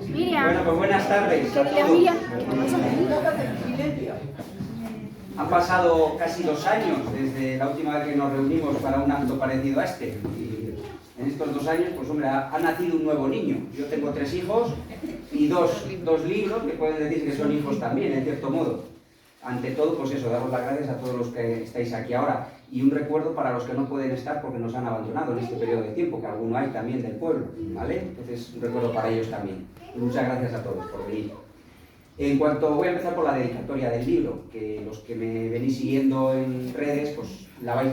Miriam. Bueno, pues buenas tardes a todos. Miriam. Han pasado casi 2 años desde la última vez que nos reunimos para un acto parecido a este. Y en estos 2 años, pues hombre, ha nacido un nuevo niño. Yo tengo 3 hijos y dos libros que pueden decir que son hijos también, en cierto modo. Ante todo, pues eso, damos las gracias a todos los que estáis aquí ahora. Y un recuerdo para los que no pueden estar porque nos han abandonado en este periodo de tiempo, que alguno hay también del pueblo, ¿vale? Entonces, un recuerdo para ellos también. Y muchas gracias a todos por venir. En cuanto, voy a empezar por la dedicatoria del libro, que los que me venís siguiendo en redes, pues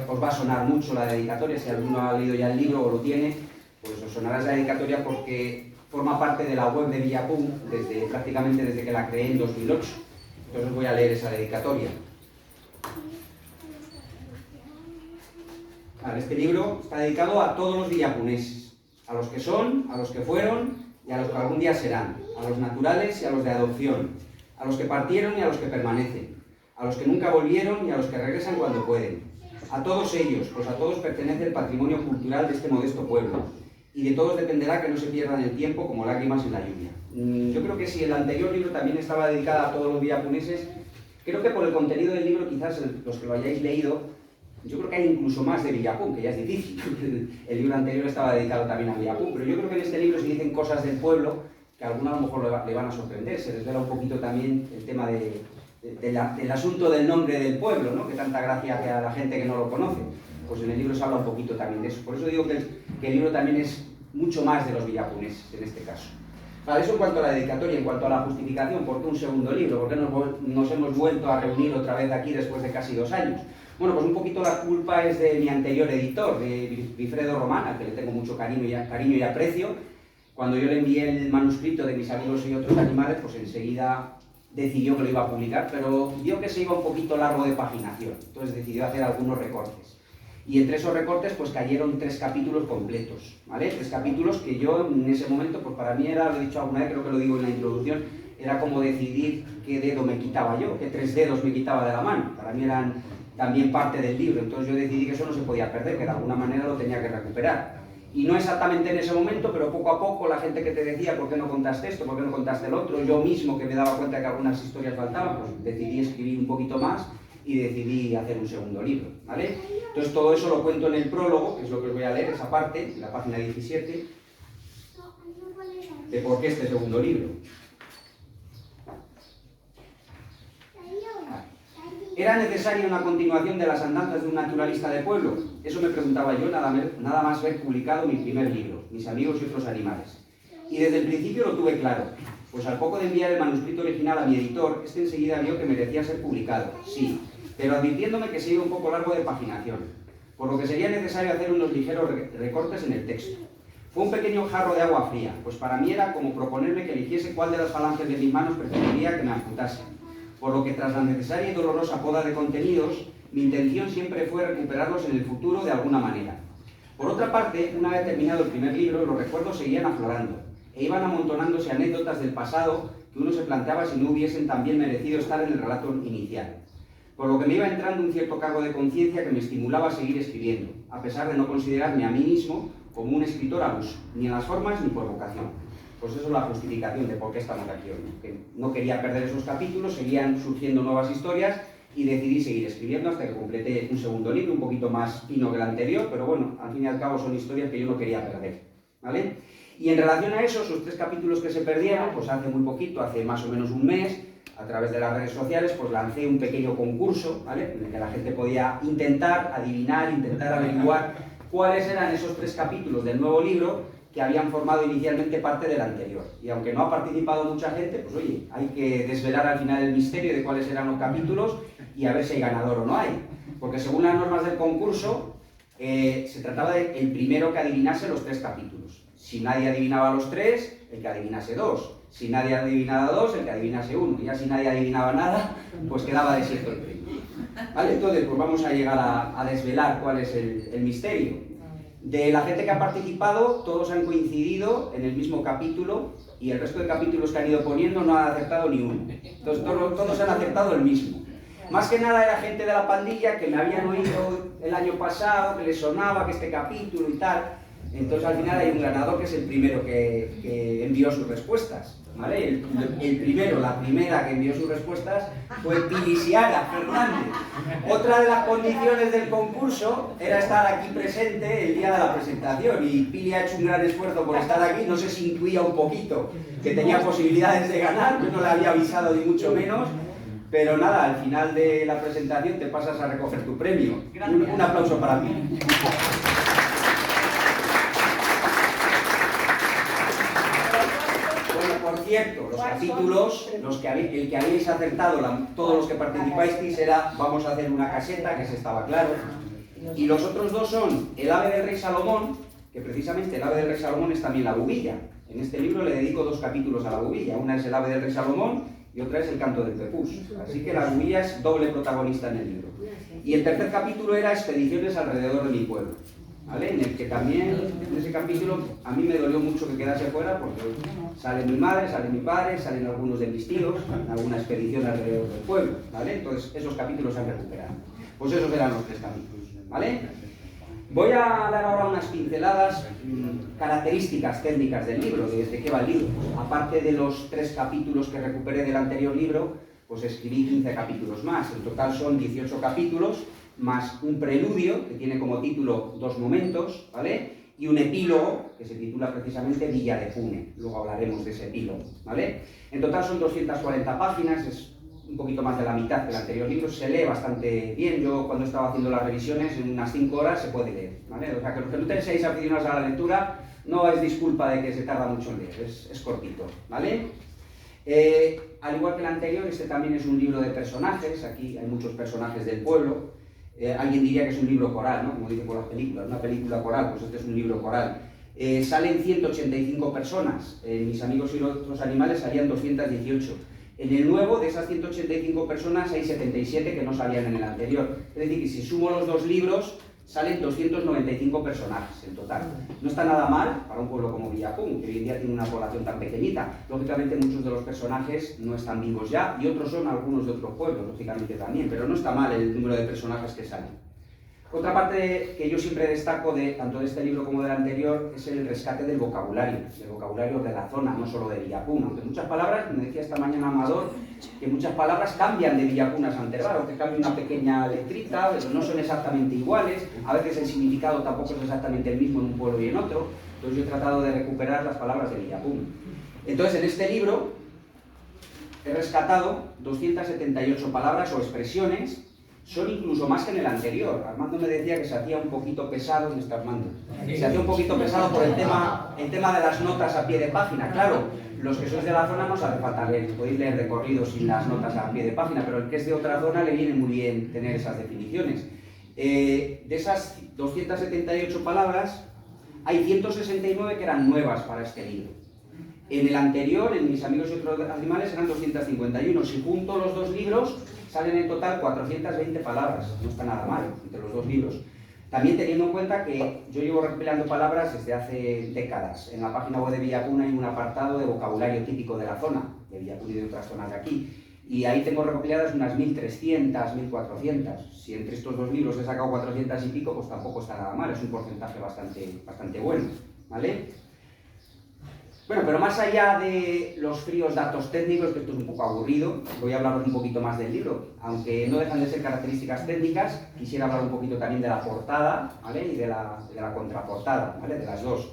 os va a sonar mucho la dedicatoria. Si alguno ha leído ya el libro o lo tiene, pues os sonará esa dedicatoria porque forma parte de la web de Villapun prácticamente desde que la creé en 2008. Entonces voy a leer esa dedicatoria. Vale, este libro está dedicado a todos los villapuneses, a los que son, a los que fueron y a los que algún día serán, a los naturales y a los de adopción, a los que partieron y a los que permanecen, a los que nunca volvieron y a los que regresan cuando pueden. A todos ellos, pues a todos pertenece el patrimonio cultural de este modesto pueblo, y de todos dependerá que no se pierdan el tiempo como lágrimas en la lluvia. Yo creo que si el anterior libro también estaba dedicado a todos los villapuneses, creo que por el contenido del libro, quizás los que lo hayáis leído, yo creo que hay incluso más de Villapun, que ya es difícil. El libro anterior estaba dedicado también a Villapun, pero yo creo que en este libro se dicen cosas del pueblo que a algunos a lo mejor le van a sorprender. Se desvela un poquito también el tema del asunto del nombre del pueblo, ¿no? Que tanta gracia hace a la gente que no lo conoce. Pues en el libro se habla un poquito también de eso. Por eso digo que el libro también es mucho más de los villapuneses, en este caso. Vale, eso en cuanto a la dedicatoria. En cuanto a la justificación, ¿por qué un segundo libro? ¿Por qué nos hemos vuelto a reunir otra vez aquí después de casi 2 años? Bueno, pues un poquito la culpa es de mi anterior editor, de Wilfredo Román, al que le tengo mucho cariño y aprecio. Cuando yo le envié el manuscrito de Mis amigos y otros animales, pues enseguida decidió que lo iba a publicar, pero vio que se iba un poquito largo de paginación, entonces decidió hacer algunos recortes. Y entre esos recortes pues cayeron 3 capítulos completos, ¿vale? 3 capítulos que yo en ese momento, pues para mí era, lo he dicho alguna vez, creo que lo digo en la introducción, era como decidir qué dedo me quitaba yo, qué 3 dedos me quitaba de la mano. Para mí eran también parte del libro, entonces yo decidí que eso no se podía perder, que de alguna manera lo tenía que recuperar. Y no exactamente en ese momento, pero poco a poco la gente que te decía ¿por qué no contaste esto? ¿Por qué no contaste el otro? Yo mismo que me daba cuenta que algunas historias faltaban, pues decidí escribir un poquito más y decidí hacer un segundo libro, ¿vale? Entonces todo eso lo cuento en el prólogo, que es lo que os voy a leer, esa parte, en la página 17, de por qué este segundo libro. ¿Era necesaria una continuación de las andanzas de un naturalista de pueblo? Eso me preguntaba yo nada más ver publicado mi primer libro, Mis amigos y otros animales. Y desde el principio lo tuve claro, pues al poco de enviar el manuscrito original a mi editor, este enseguida vio que merecía ser publicado, sí, pero advirtiéndome que se iba un poco largo de paginación, por lo que sería necesario hacer unos ligeros recortes en el texto. Fue un pequeño jarro de agua fría, pues para mí era como proponerme que eligiese cuál de las falanges de mis manos preferiría que me amputase. Por lo que tras la necesaria y dolorosa poda de contenidos, mi intención siempre fue recuperarlos en el futuro de alguna manera. Por otra parte, una vez terminado el primer libro, los recuerdos seguían aflorando, e iban amontonándose anécdotas del pasado que uno se planteaba si no hubiesen también merecido estar en el relato inicial. Por lo que me iba entrando un cierto cargo de conciencia que me estimulaba a seguir escribiendo, a pesar de no considerarme a mí mismo como un escritor al uso, ni en las formas ni por vocación. Pues eso es la justificación de por qué estamos aquí hoy, ¿no? Que no quería perder esos capítulos, seguían surgiendo nuevas historias y decidí seguir escribiendo hasta que completé un segundo libro, un poquito más fino que el anterior, pero bueno, al fin y al cabo son historias que yo no quería perder, ¿vale? Y en relación a eso, esos 3 capítulos que se perdieron, pues hace muy poquito, hace más o menos un mes, a través de las redes sociales, pues lancé un pequeño concurso, ¿vale? En el que la gente podía intentar adivinar, intentar averiguar cuáles eran esos 3 capítulos del nuevo libro que habían formado inicialmente parte del anterior. Y aunque no ha participado mucha gente, pues oye, hay que desvelar al final el misterio de cuáles eran los capítulos y a ver si hay ganador o no hay. Porque según las normas del concurso, se trataba de el primero que adivinase los 3 capítulos. Si nadie adivinaba los 3, el que adivinase 2. Si nadie adivinaba 2, el que adivinase 1. Y ya si nadie adivinaba nada, pues quedaba desierto el premio. ¿Vale? Entonces, pues vamos a llegar a desvelar cuál es el misterio. De la gente que ha participado, todos han coincidido en el mismo capítulo y el resto de capítulos que han ido poniendo no han acertado ni uno. Entonces todos han acertado el mismo. Más que nada era gente de la pandilla que me habían oído el año pasado, que les sonaba que este capítulo y tal. Entonces al final hay un ganador que es el primero que envió sus respuestas, ¿vale? La primera que envió sus respuestas fue Pilisiara Fernández. Otra de las condiciones del concurso era estar aquí presente el día de la presentación, y Pili ha hecho un gran esfuerzo por estar aquí. No sé si intuía un poquito que tenía posibilidades de ganar, yo no le había avisado ni mucho menos, pero nada, al final de la presentación te pasas a recoger tu premio. Un aplauso para Pili. Por cierto, los capítulos, el que habéis acertado, todos los que participáis, era vamos a hacer una caseta, que ese estaba claro, y los otros dos son el ave del rey Salomón, que precisamente el ave del rey Salomón es también la bubilla. En este libro le dedico 2 capítulos a la bubilla, una es el ave del rey Salomón y otra es el canto del pepús, así que la bubilla es doble protagonista en el libro. Y el tercer capítulo era expediciones alrededor de mi pueblo, ¿vale? En el que también, en ese capítulo, a mí me dolió mucho que quedase fuera, porque sale mi madre, sale mi padre, salen algunos de mis tíos, en alguna expedición alrededor del pueblo, ¿vale? Entonces, esos capítulos se han recuperado. Pues esos eran los 3 capítulos, ¿vale? Voy a dar ahora unas pinceladas, características técnicas del libro, de desde qué va el libro. Pues, aparte de los 3 capítulos que recuperé del anterior libro, pues escribí 15 capítulos más. En total son 18 capítulos, más un preludio, que tiene como título 2 momentos, ¿vale? Y un epílogo, que se titula precisamente Villa de Pune. Luego hablaremos de ese epílogo, ¿vale? En total son 240 páginas, es un poquito más de la mitad del anterior libro, se lee bastante bien. Yo cuando estaba haciendo las revisiones, en unas 5 horas se puede leer, ¿vale? O sea, que los que no tenéis aficionados a la lectura, no es disculpa de que se tarda mucho en leer, es cortito, ¿vale? Al igual que el anterior, este también es un libro de personajes. Aquí hay muchos personajes del pueblo. Alguien diría que es un libro coral, ¿no? Como dicen por las películas, una película coral, pues este es un libro coral. Salen 185 personas, Mis amigos y otros animales salían 218. En el nuevo, de esas 185 personas, hay 77 que no salían en el anterior. Es decir, que si sumo los 2 libros, salen 295 personajes en total. No está nada mal para un pueblo como Villapún, que hoy en día tiene una población tan pequeñita. Lógicamente muchos de los personajes no están vivos ya, y otros son algunos de otros pueblos, lógicamente también, pero no está mal el número de personajes que salen. Otra parte que yo siempre destaco, tanto de este libro como del anterior, es el rescate del vocabulario de la zona, no solo de Villapún. Aunque muchas palabras, me decía esta mañana Amador, que muchas palabras cambian de Villapún a Santervaro, que cambia una pequeña letrita, pero no son exactamente iguales, a veces el significado tampoco es exactamente el mismo en un pueblo y en otro. Entonces yo he tratado de recuperar las palabras de Villapún. Entonces en este libro he rescatado 278 palabras o expresiones. Son incluso más que en el anterior. Armando me decía que se hacía un poquito pesado, ¿dónde está Armando? Se hacía un poquito pesado por el tema de las notas a pie de página. Claro, los que sois de la zona no os hace falta leer, podéis leer de corrido sin las notas a pie de página, pero el que es de otra zona le viene muy bien tener esas definiciones. De esas 278 palabras, hay 169 que eran nuevas para este libro. En el anterior, en Mis amigos y otros animales, eran 251. Si junto los 2 libros, salen en total 420 palabras. No está nada mal entre los 2 libros. También teniendo en cuenta que yo llevo recopilando palabras desde hace décadas. En la página web de Villapún hay un apartado de vocabulario típico de la zona, de Villapún y de otras zonas de aquí. Y ahí tengo recopiladas unas 1.300, 1.400. Si entre estos 2 libros he sacado 400 y pico, pues tampoco está nada mal. Es un porcentaje bastante bueno, ¿vale? Bueno, pero más allá de los fríos datos técnicos, que esto es un poco aburrido, voy a hablaros un poquito más del libro. Aunque no dejan de ser características técnicas, quisiera hablar un poquito también de la portada, ¿vale? Y de la contraportada, ¿vale? De las 2.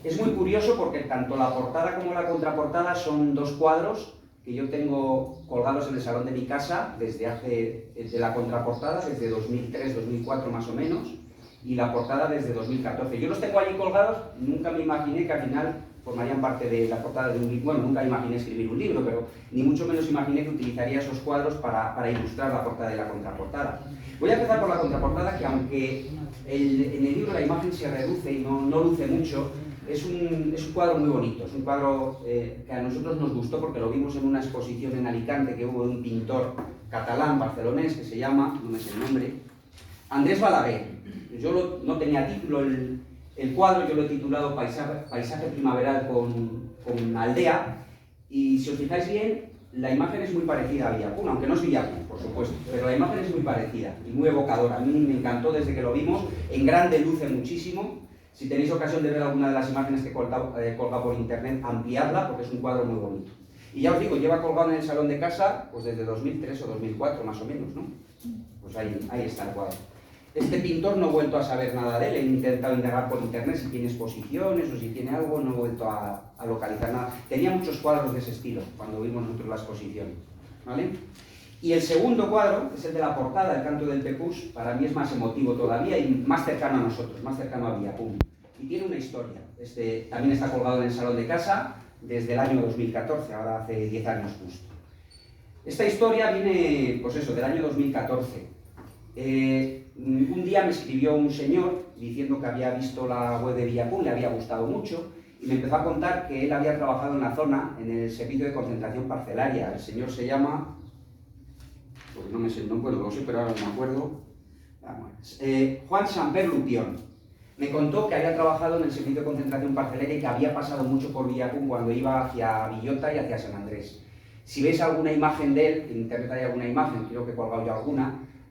Es muy curioso porque tanto la portada como la contraportada son 2 cuadros que yo tengo colgados en el salón de mi casa desde la contraportada desde 2003, 2004 más o menos, y la portada desde 2014. Yo los tengo allí colgados, nunca me imaginé que al final formarían parte de la portada de un libro. Bueno, nunca imaginé escribir un libro, pero ni mucho menos imaginé que utilizaría esos cuadros para ilustrar la portada y la contraportada. Voy a empezar por la contraportada, que aunque en el libro la imagen se reduce y no luce mucho, es un cuadro muy bonito. Es un cuadro que a nosotros nos gustó porque lo vimos en una exposición en Alicante que hubo de un pintor catalán, barcelonés, que se llama, no me sé el nombre, Andrés Balaguer. Yo no tenía título el cuadro, yo lo he titulado Paisaje primaveral con aldea, y si os fijáis bien, la imagen es muy parecida a Villapún, aunque no es Villapún, por supuesto, pero la imagen es muy parecida y muy evocadora. A mí me encantó desde que lo vimos, en grande luce muchísimo, Si tenéis ocasión de ver alguna de las imágenes que he colgado por internet, ampliadla porque es un cuadro muy bonito. Y ya os digo, lleva colgado en el salón de casa pues desde 2003 o 2004 más o menos, ¿no? Pues ahí está el cuadro. Este pintor no he vuelto a saber nada de él, he intentado indagar por internet si tiene exposiciones o si tiene algo, no he vuelto a localizar nada. Tenía muchos cuadros de ese estilo cuando vimos nosotros la exposición, ¿vale? Y el segundo cuadro, que es el de la portada, El canto del Pepús, para mí es más emotivo todavía y más cercano a nosotros, más cercano a Villapun. Y tiene una historia. También está colgado en el salón de casa desde el año 2014, ahora hace 10 años justo. Esta historia viene, pues eso, del año 2014. Un día me escribió un señor diciendo que había visto la web de Villapun, le había gustado mucho, y me empezó a contar que él había trabajado en la zona, en el servicio de concentración parcelaria. El señor se llama... Pues no me sé el nombre, lo sé, pero ahora no me acuerdo. Juan Samper Lupión. Me contó que había trabajado en el servicio de concentración parcelaria y que había pasado mucho por Villapun cuando iba hacia Villota y hacia San Andrés. Si veis alguna imagen de él, en internet hay alguna imagen, creo que he colgado yo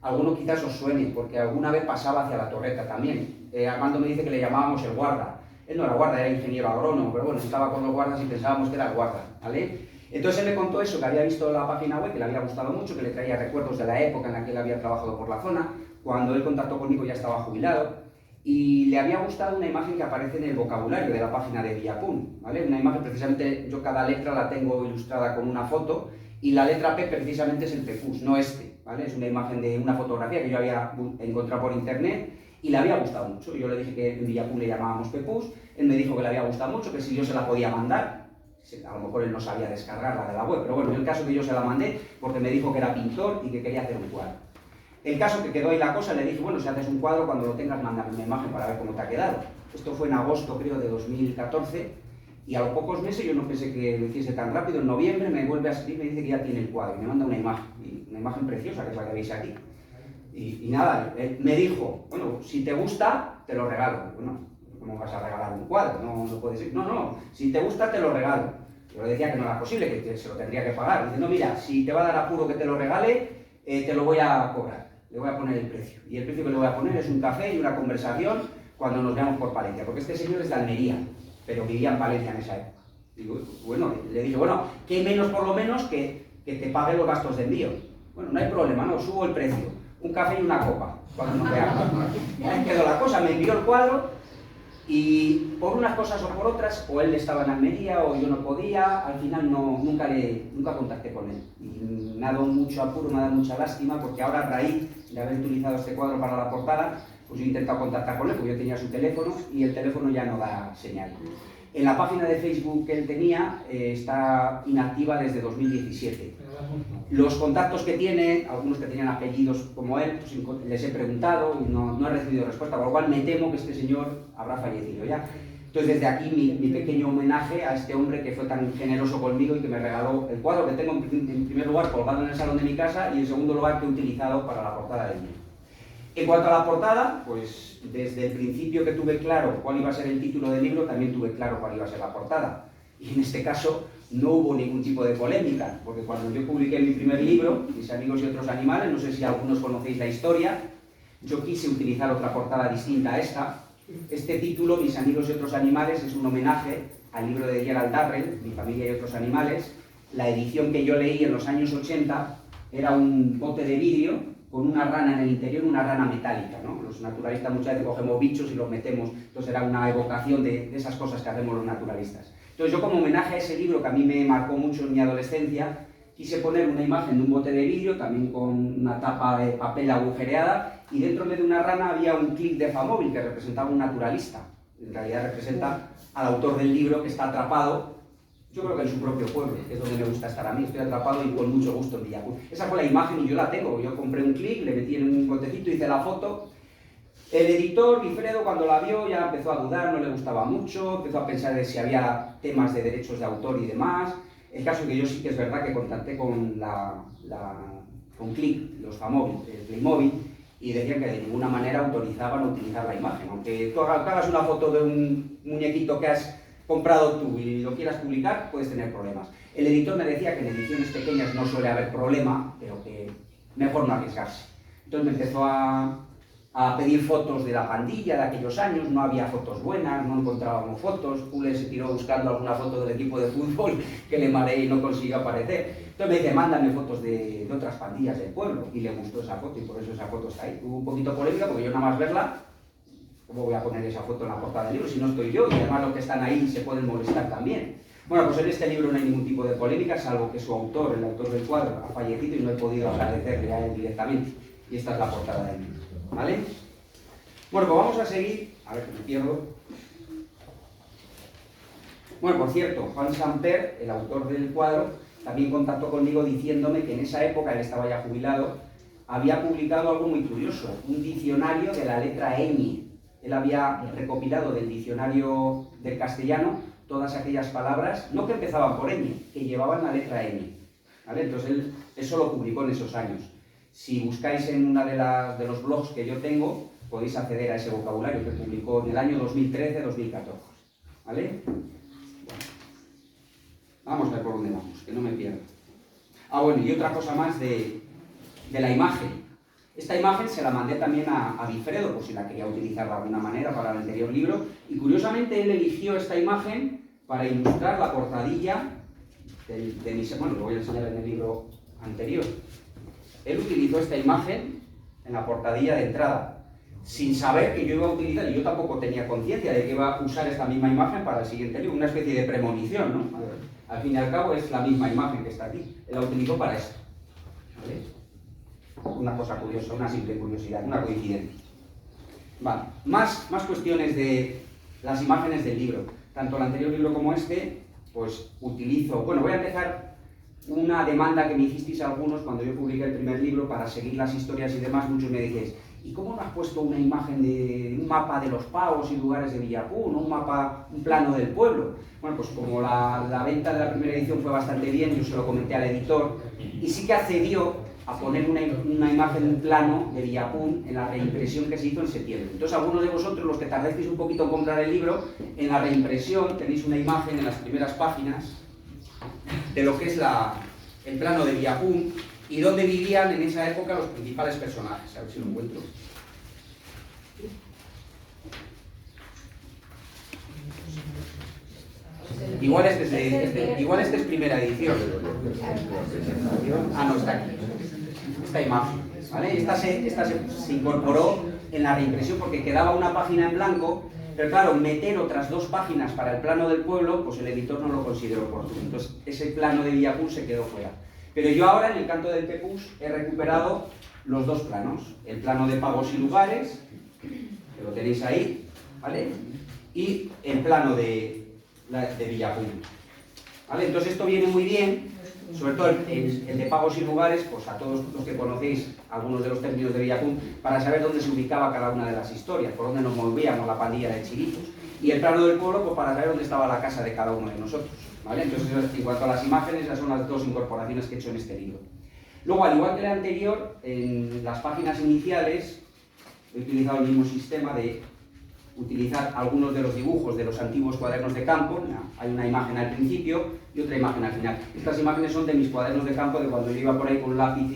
alguno quizás os suene, porque alguna vez pasaba hacia la Torreta también. Armando me dice que le llamábamos el guarda. Él no era guarda, era ingeniero agrónomo, pero bueno, estaba con los guardas y pensábamos que era el guarda, ¿vale? Entonces él me contó eso, que había visto la página web, que le había gustado mucho, que le traía recuerdos de la época en la que él había trabajado por la zona. Cuando él contactó conmigo ya estaba jubilado, y le había gustado una imagen que aparece en el vocabulario de la página de Villapun, ¿vale? Una imagen, precisamente, yo cada letra la tengo ilustrada con una foto, y la letra P precisamente es el Pepús, no este, ¿vale? Es una imagen de una fotografía que yo había encontrado por internet y le había gustado mucho. Yo le dije que en Villapun le llamábamos Pepús, él me dijo que le había gustado mucho, que si yo se la podía mandar, a lo mejor él no sabía descargarla de la web, pero bueno, en el caso que yo se la mandé, porque me dijo que era pintor y que quería hacer un cuadro. El caso que quedó ahí la cosa, le dije, bueno, si haces un cuadro, cuando lo tengas, mándame una imagen para ver cómo te ha quedado. Esto fue en agosto, creo, de 2014, y a los pocos meses, yo no pensé que lo hiciese tan rápido, en noviembre me vuelve a escribir, me dice que ya tiene el cuadro, y me manda una imagen preciosa, que es la que veis aquí. Y nada, él me dijo, bueno, si te gusta, te lo regalo. Bueno, ¿cómo vas a regalar un cuadro? No puedes ir. No, si te gusta, te lo regalo. Yo le decía que no era posible, que se lo tendría que pagar. Dice, no, mira, si te va a dar apuro que te lo regale, te lo voy a cobrar. Le voy a poner el precio. Y el precio que le voy a poner es un café y una conversación cuando nos veamos por Palencia. Porque este señor es de Almería, pero vivía en Palencia en esa época. Digo, bueno, le dije, bueno, ¿qué menos por lo menos que te pague los gastos de envío? Bueno, no hay problema, no, subo el precio. Un café y una copa, cuando nos veamos. Ahí quedó la cosa, me envió el cuadro y por unas cosas o por otras, o él estaba en Almería o yo no podía, al final nunca contacté con él. Y me ha dado mucho apuro, me ha dado mucha lástima, porque ahora a raíz de haber utilizado este cuadro para la portada, pues yo he intentado contactar con él, porque yo tenía su teléfono y el teléfono ya no da señal. En la página de Facebook que él tenía está inactiva desde 2017. Los contactos que tiene, algunos que tenían apellidos como él, pues les he preguntado y no he recibido respuesta, por lo cual me temo que este señor habrá fallecido ya. Entonces desde aquí mi pequeño homenaje a este hombre que fue tan generoso conmigo y que me regaló el cuadro que tengo en primer lugar colgado en el salón de mi casa y en segundo lugar que he utilizado para la portada del libro. En cuanto a la portada, pues desde el principio que tuve claro cuál iba a ser el título del libro, también tuve claro cuál iba a ser la portada. Y en este caso no hubo ningún tipo de polémica, porque cuando yo publiqué mi primer libro, Mis amigos y otros animales, no sé si algunos conocéis la historia, yo quise utilizar otra portada distinta a esta. Este título, Mis amigos y otros animales, es un homenaje al libro de Gerald Darrell, Mi familia y otros animales. La edición que yo leí en los años 80 era un bote de vidrio con una rana en el interior, una rana metálica, ¿no? Los naturalistas muchas veces cogemos bichos y los metemos, entonces era una evocación de esas cosas que hacemos los naturalistas. Entonces yo como homenaje a ese libro que a mí me marcó mucho en mi adolescencia, quise poner una imagen de un bote de vidrio, también con una tapa de papel agujereada, y dentro de una rana había un clic de Famóvil que representaba un naturalista. En realidad representa al autor del libro que está atrapado, yo creo que en su propio pueblo, que es donde me gusta estar a mí, estoy atrapado y con mucho gusto en Villapun. Esa fue la imagen y yo la tengo, yo compré un clic, le metí en un botecito, hice la foto. El editor, Wilfredo, cuando la vio ya empezó a dudar, no le gustaba mucho, empezó a pensar de si había temas de derechos de autor y demás. El caso es que yo sí que es verdad que contacté con con Click, los famosos, el Playmobil, y decían que de ninguna manera autorizaban utilizar la imagen. Aunque tú hagas una foto de un muñequito que has comprado tú y lo quieras publicar, puedes tener problemas. El editor me decía que en ediciones pequeñas no suele haber problema, pero que mejor no arriesgarse. Entonces me empezó a a pedir fotos de la pandilla de aquellos años, no había fotos buenas, no encontrábamos fotos, Pule se tiró buscando alguna foto del equipo de fútbol que le mareé y no consiguió aparecer. Entonces me dice, mándame fotos de otras pandillas del pueblo, y le gustó esa foto y por eso esa foto está ahí. Hubo un poquito polémica porque yo nada más verla, ¿cómo voy a poner esa foto en la portada del libro si no estoy yo? Y además los que están ahí se pueden molestar también. Bueno, pues en este libro no hay ningún tipo de polémica, salvo que su autor, el autor del cuadro, ha fallecido y no he podido agradecerle a él directamente. Y esta es la portada del libro, ¿vale? Bueno, pues vamos a seguir, a ver que me pierdo. Bueno, por cierto, Juan Samper, el autor del cuadro, también contactó conmigo diciéndome que en esa época, él estaba ya jubilado, había publicado algo muy curioso, un diccionario de la letra ñ. Él había recopilado del diccionario del castellano todas aquellas palabras, no que empezaban por ñ, que llevaban la letra ñ, ¿vale? Entonces él eso lo publicó en esos años. Si buscáis en una de los blogs que yo tengo, podéis acceder a ese vocabulario que publicó en el año 2013-2014, ¿vale? Bueno, vamos a ver por dónde vamos, que no me pierdo. Ah, bueno, y otra cosa más de la imagen. Esta imagen se la mandé también a Vilfredo, por si la quería utilizar de alguna manera para el anterior libro, y curiosamente él eligió esta imagen para ilustrar la portadilla de mi... Bueno, lo voy a enseñar en el libro anterior. Él utilizó esta imagen en la portadilla de entrada, sin saber que yo iba a utilizar, y yo tampoco tenía conciencia de que iba a usar esta misma imagen para el siguiente libro, una especie de premonición, ¿no? Al fin y al cabo es la misma imagen que está aquí, él la utilizó para esto, ¿vale? Una cosa curiosa, una simple curiosidad, una coincidencia. Vale, más cuestiones de las imágenes del libro, tanto el anterior libro como este, pues utilizo, bueno, voy a empezar una demanda que me hicisteis algunos cuando yo publiqué el primer libro para seguir las historias y demás, muchos me dijeis, ¿y cómo no has puesto una imagen de un mapa de los pavos y lugares de Villapún, un plano del pueblo? Bueno, pues como la venta de la primera edición fue bastante bien, yo se lo comenté al editor y sí que accedió a poner una imagen, un plano de Villapún en la reimpresión que se hizo en septiembre. Entonces, algunos de vosotros, los que tardasteis un poquito en comprar el libro, en la reimpresión tenéis una imagen en las primeras páginas de lo que es el plano de Villapún y dónde vivían en esa época los principales personajes. A ver si lo encuentro. Igual este es primera edición. Ah, no, está aquí. Esta imagen, ¿vale? Esta se incorporó en la reimpresión porque quedaba una página en blanco, pero claro, meter otras dos páginas para el plano del pueblo, pues el editor no lo consideró oportuno. Entonces, ese plano de Villapún se quedó fuera. Pero yo ahora, en el canto del Pepús, he recuperado los dos planos. El plano de pagos y lugares, que lo tenéis ahí, ¿vale? Y el plano de Villapún, ¿vale? Entonces esto viene muy bien, sobre todo el de pagos y lugares, pues a todos los que conocéis algunos de los términos de Villapún, para saber dónde se ubicaba cada una de las historias, por dónde nos movíamos la pandilla de chiritos. Y el plano del pueblo, pues para saber dónde estaba la casa de cada uno de nosotros, ¿vale? Entonces, en cuanto a las imágenes, esas son las dos incorporaciones que he hecho en este libro. Luego, al igual que el anterior, en las páginas iniciales he utilizado el mismo sistema de utilizar algunos de los dibujos de los antiguos cuadernos de campo. Hay una imagen al principio y otra imagen al final. Estas imágenes son de mis cuadernos de campo, de cuando yo iba por ahí con un lápiz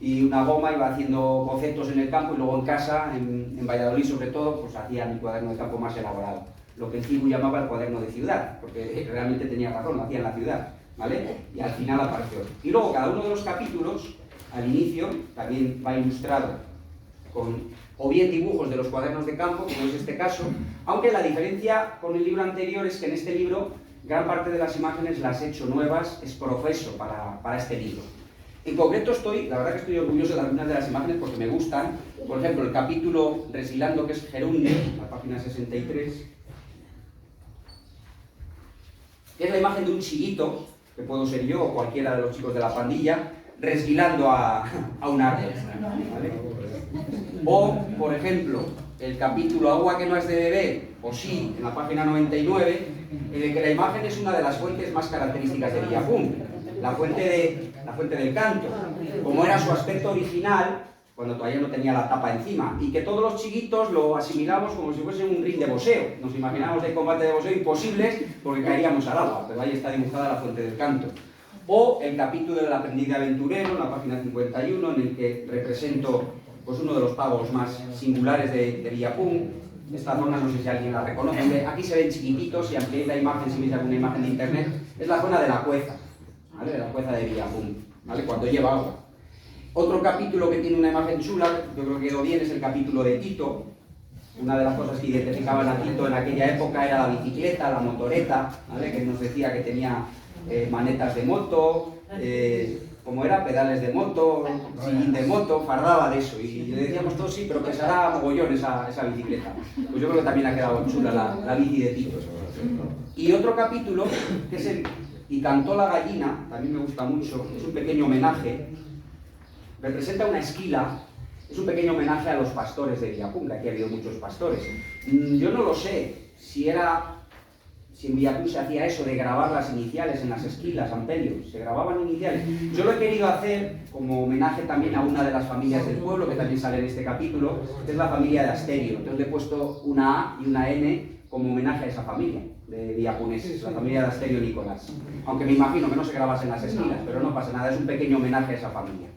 y una goma, iba haciendo bocetos en el campo, y luego en casa, en Valladolid sobre todo, pues hacía mi cuaderno de campo más elaborado. Lo que el Cibu llamaba el cuaderno de ciudad, porque realmente tenía razón, lo hacía en la ciudad, ¿vale? Y al final apareció. Y luego cada uno de los capítulos, al inicio, también va ilustrado con o bien dibujos de los cuadernos de campo, como es este caso, aunque la diferencia con el libro anterior es que en este libro gran parte de las imágenes las he hecho nuevas, es profeso para este libro. En concreto la verdad que estoy orgulloso de algunas de las imágenes porque me gustan. Por ejemplo, el capítulo Resguilando, que es Gerundio, la página 63, es la imagen de un chiquito, que puedo ser yo o cualquiera de los chicos de la pandilla, resguilando a un árbol, ¿vale? O, por ejemplo, el capítulo Agua que no es de beber, o sí, en la página 99, en el que la imagen es una de las fuentes más características de Villapún, la fuente del canto, como era su aspecto original, cuando todavía no tenía la tapa encima, y que todos los chiquitos lo asimilamos como si fuese un ring de boxeo. Nos imaginamos de combate de boxeo imposibles porque caeríamos al agua, pero ahí está dibujada la fuente del canto. O el capítulo del aprendiz de aventurero, en la página 51, en el que represento pues uno de los pagos más singulares de Villapun. Esta zona no sé si alguien la reconoce. Aquí se ven chiquititos y ampliéis la imagen, si veis alguna imagen de internet, es la zona de la Cueza, ¿vale? De la Cueza de Villapun, ¿vale? Cuando lleva agua. Otro capítulo que tiene una imagen chula, yo creo que quedó bien, es el capítulo de Tito. Una de las cosas que identificaban a Tito en aquella época era la bicicleta, la motoreta, ¿vale? Que nos decía que tenía manetas de moto, como era, pedales de moto, sillín de moto, fardaba de eso. Y le decíamos todos, sí, pero pesará mogollón esa bicicleta. Pues yo creo que también ha quedado chula la bici de Tito. Y otro capítulo, que es el Y cantó la gallina, también me gusta mucho, es un pequeño homenaje, representa una esquila, es un pequeño homenaje a los pastores de Villapun, que aquí ha habido muchos pastores. Yo no lo sé si en Villapun se hacía eso de grabar las iniciales en las esquilas, Ampelio, se grababan iniciales. Yo lo he querido hacer como homenaje también a una de las familias del pueblo, que también sale en este capítulo, que es la familia de Asterio. Entonces le he puesto una A y una N como homenaje a esa familia de villapuneses, la familia de Asterio Nicolás. Aunque me imagino que no se grabase en las esquilas, pero no pasa nada, es un pequeño homenaje a esa familia.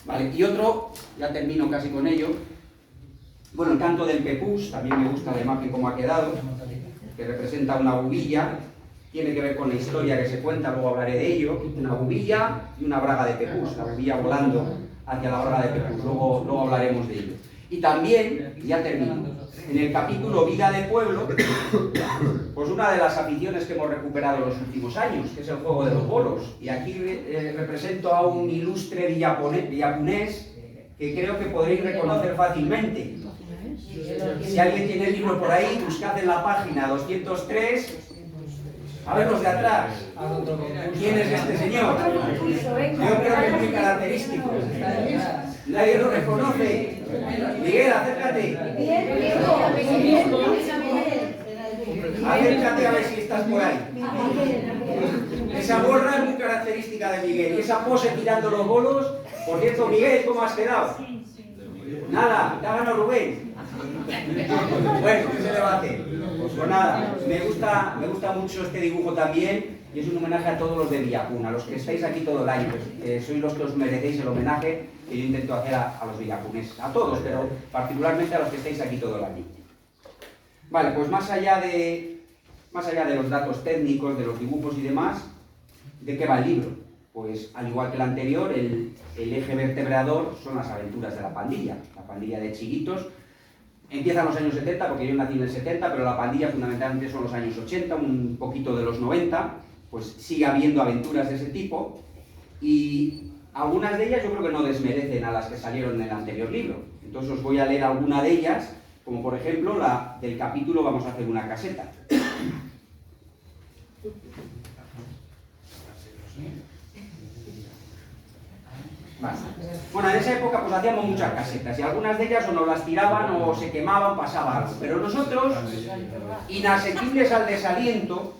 Vale, y otro, ya termino casi con ello, bueno, el canto del Pepús, también me gusta la imagen como ha quedado, que representa una bubilla, tiene que ver con la historia que se cuenta, luego hablaré de ello, una bubilla y una braga de Pepús, la bubilla volando hacia la braga de Pepús, luego hablaremos de ello. Y también, ya termino, en el capítulo Vida de Pueblo, pues una de las aficiones que hemos recuperado en los últimos años, que es el juego de los bolos, y aquí represento a un ilustre villapunés que creo que podréis reconocer fácilmente. Si alguien tiene el libro por ahí, buscad en la página 203, a ver los de atrás. ¿Quién es este señor? Yo creo que es muy característico. Nadie lo reconoce. Miguel, acércate. Acércate a ver si estás por ahí. Esa gorra es muy característica de Miguel. Y esa pose tirando los bolos. Por cierto, Miguel, ¿cómo has quedado? Nada, te ha ganado Rubén. Bueno, ¿qué se le va a hacer? Pues nada, me gusta mucho este dibujo también y es un homenaje a todos los de Villapun, a los que estáis aquí todo el año. Sois los que os merecéis el homenaje que yo intento hacer a los villapuneses. A todos, pero particularmente a los que estáis aquí todo el año. Vale, pues más allá de los datos técnicos, de los dibujos y demás, ¿de qué va el libro? Pues al igual que el anterior, el eje vertebrador son las aventuras de la pandilla de chiquitos. Empiezan los años 70, porque yo nací en el 70, pero la pandilla fundamentalmente son los años 80, un poquito de los 90, pues sigue habiendo aventuras de ese tipo, y algunas de ellas yo creo que no desmerecen a las que salieron en el anterior libro. Entonces os voy a leer alguna de ellas, como por ejemplo la del capítulo Vamos a hacer una caseta. Vale. Bueno, en esa época pues hacíamos muchas casetas y algunas de ellas o nos las tiraban o se quemaban, pasaba algo. Pero nosotros, inasequibles al desaliento,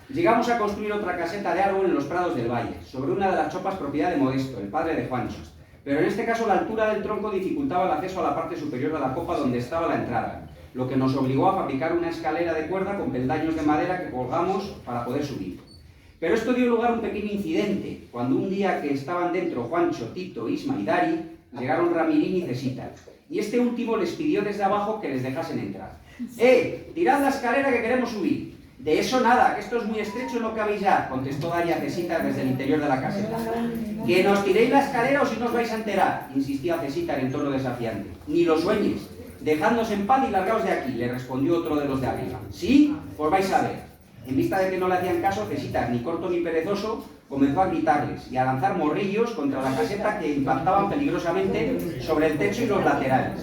llegamos a construir otra caseta de árbol en los prados del valle, sobre una de las chopas propiedad de Modesto, el padre de Juancho. Pero en este caso la altura del tronco dificultaba el acceso a la parte superior de la copa donde estaba la entrada, lo que nos obligó a fabricar una escalera de cuerda con peldaños de madera que colgamos para poder subir. Pero esto dio lugar a un pequeño incidente, cuando un día que estaban dentro Juancho, Tito, Isma y Dari, llegaron Ramirín y Cesita, y este último les pidió desde abajo que les dejasen entrar. ¡Tirad la escalera que queremos subir! De eso nada, que esto es muy estrecho y no cabéis ya, contestó Dari a Cesita desde el interior de la caseta. Que nos tiréis la escalera o si no os vais a enterar, insistía Cesita en tono desafiante. Ni lo sueñes, dejadnos en paz y largaos de aquí, le respondió otro de los de arriba. ¿Sí? Pues vais a ver. En vista de que no le hacían caso, Cesita, ni corto ni perezoso, comenzó a gritarles y a lanzar morrillos contra la caseta que impactaban peligrosamente sobre el techo y los laterales.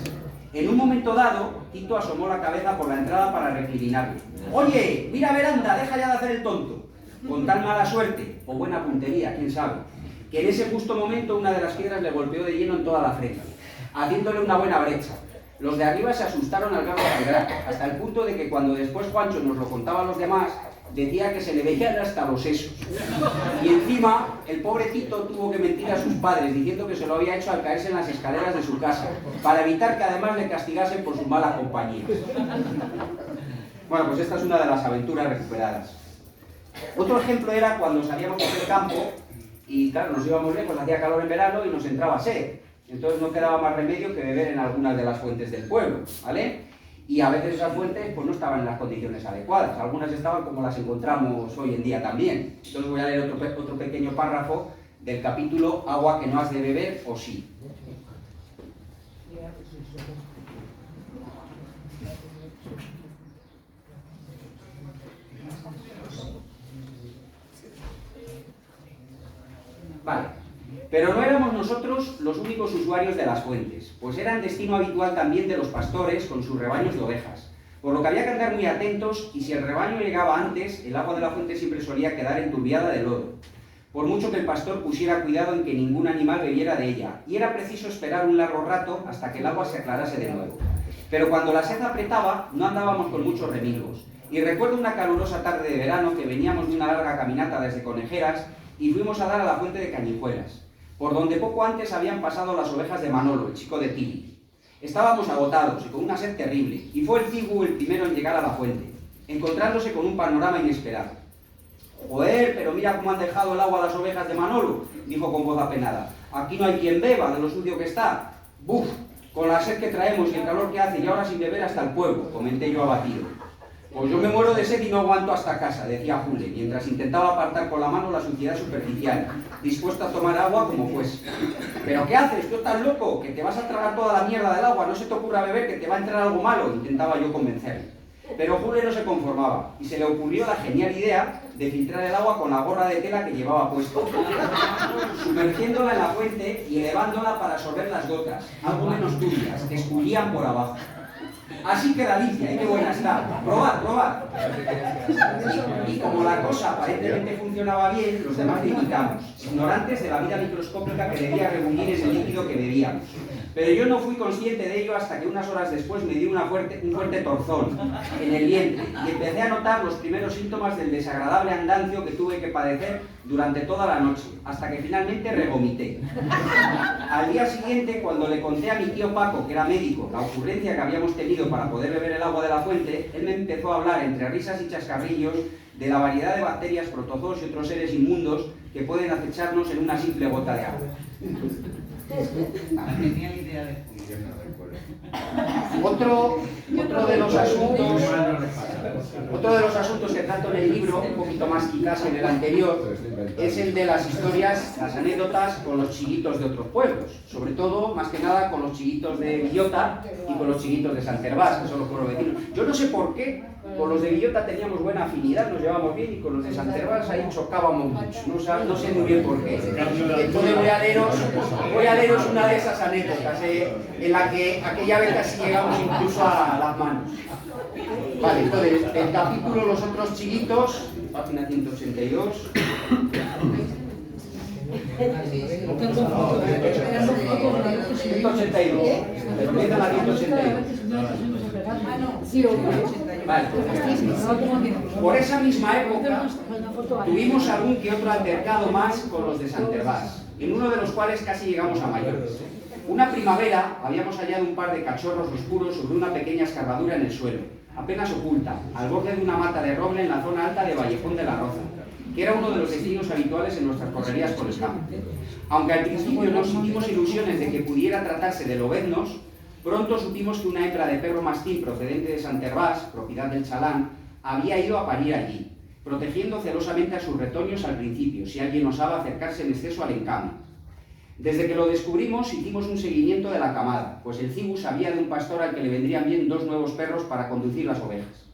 En un momento dado, Tito asomó la cabeza por la entrada para recriminarle. «Oye, mira a ver, anda, deja ya de hacer el tonto». Con tal mala suerte, o buena puntería, quién sabe, que en ese justo momento una de las piedras le golpeó de lleno en toda la frente, haciéndole una buena brecha. Los de arriba se asustaron al verlo sangrar, hasta el punto de que cuando después Juancho nos lo contaba a los demás, decía que se le veían hasta los sesos. Y encima, el pobre Tito tuvo que mentir a sus padres, diciendo que se lo había hecho al caerse en las escaleras de su casa, para evitar que además le castigasen por su mala compañía. Bueno, pues esta es una de las aventuras recuperadas. Otro ejemplo era cuando salíamos por el campo, y claro, nos íbamos lejos, hacía calor en verano y nos entraba sed. Entonces no quedaba más remedio que beber en algunas de las fuentes del pueblo, ¿vale? Y a veces esas fuentes pues, no estaban en las condiciones adecuadas. Algunas estaban como las encontramos hoy en día también. Entonces voy a leer otro pequeño párrafo del capítulo Agua que no has de beber o sí. Vale, pero no éramos nosotros los únicos usuarios de las fuentes, pues eran destino habitual también de los pastores con sus rebaños de ovejas, por lo que había que andar muy atentos y si el rebaño llegaba antes, el agua de la fuente siempre solía quedar enturbiada de lodo, por mucho que el pastor pusiera cuidado en que ningún animal bebiera de ella, y era preciso esperar un largo rato hasta que el agua se aclarase de nuevo. Pero cuando la sed apretaba, no andábamos con muchos remilgos, y recuerdo una calurosa tarde de verano que veníamos de una larga caminata desde Conejeras y fuimos a dar a la fuente de Cañijuelas, por donde poco antes habían pasado las ovejas de Manolo, el chico de Tili. Estábamos agotados y con una sed terrible, y fue el Cigu el primero en llegar a la fuente, encontrándose con un panorama inesperado. «Joder, pero mira cómo han dejado el agua a las ovejas de Manolo», dijo con voz apenada. «Aquí no hay quien beba de lo sucio que está. ¡Buf! Con la sed que traemos y el calor que hace y ahora sin beber hasta el pueblo», comenté yo abatido. «Pues yo me muero de sed y no aguanto hasta casa», decía Jule, mientras intentaba apartar con la mano la suciedad superficial, dispuesto a tomar agua como fuese. «¿Pero qué haces? ¿Tú estás loco? Que te vas a tragar toda la mierda del agua, no se te ocurra beber, que te va a entrar algo malo», intentaba yo convencerle. Pero Jule no se conformaba, y se le ocurrió la genial idea de filtrar el agua con la gorra de tela que llevaba puesto, sumergiéndola en la fuente y elevándola para absorber las gotas, algo menos turbias, que escurrían por abajo. «Así queda limpia, y qué buena está. Probad, probad». Y como la cosa aparentemente funcionaba bien, los demás le imitamos, ignorantes de la vida microscópica que debía rebullir en el líquido que bebíamos. Pero yo no fui consciente de ello hasta que unas horas después me dio un fuerte torzón en el vientre y empecé a notar los primeros síntomas del desagradable andancio que tuve que padecer durante toda la noche, hasta que finalmente revomité. Al día siguiente, cuando le conté a mi tío Paco, que era médico, la ocurrencia que habíamos tenido para poder beber el agua de la fuente, él me empezó a hablar entre risas y chascarrillos de la variedad de bacterias, protozoos y otros seres inmundos que pueden acecharnos en una simple gota de agua. Genial idea de Otro de los asuntos que trato en el libro, un poquito más quizás que en el anterior, es el de las historias, las anécdotas con los chiquitos de otros pueblos, sobre todo, más que nada, con los chiquitos de Villota y con los chiquitos de Sant Hervás, que son los pueblos vecinos. Yo no sé por qué, con los de Villota teníamos buena afinidad, nos llevábamos bien, y con los de Sant Hervás ahí chocábamos mucho, no sé muy bien por qué. Entonces voy a leeros una de esas anécdotas, en la que aquella vez casi llegamos incluso a las manos. Vale, entonces, el capítulo Los otros chiquitos, página 182. 182. Empieza la 182. Vale. Por esa misma época tuvimos algún que otro altercado más con los de Sant Hervás, en uno de los cuales casi llegamos a mayores. Una primavera habíamos hallado un par de cachorros oscuros sobre una pequeña escarbadura en el suelo, apenas oculta, al borde de una mata de roble en la zona alta de Vallejón de la Roza, que era uno de los destinos habituales en nuestras correrías por el campo. Aunque al principio nos hicimos ilusiones de que pudiera tratarse de lobeznos, pronto supimos que una hembra de perro mastín procedente de Sant Hervás, propiedad del Chalán, había ido a parir allí, protegiendo celosamente a sus retoños al principio, si alguien osaba acercarse en exceso al encame. Desde que lo descubrimos, hicimos un seguimiento de la camada, pues el Cibu sabía de un pastor al que le vendrían bien 2 nuevos perros para conducir las ovejas.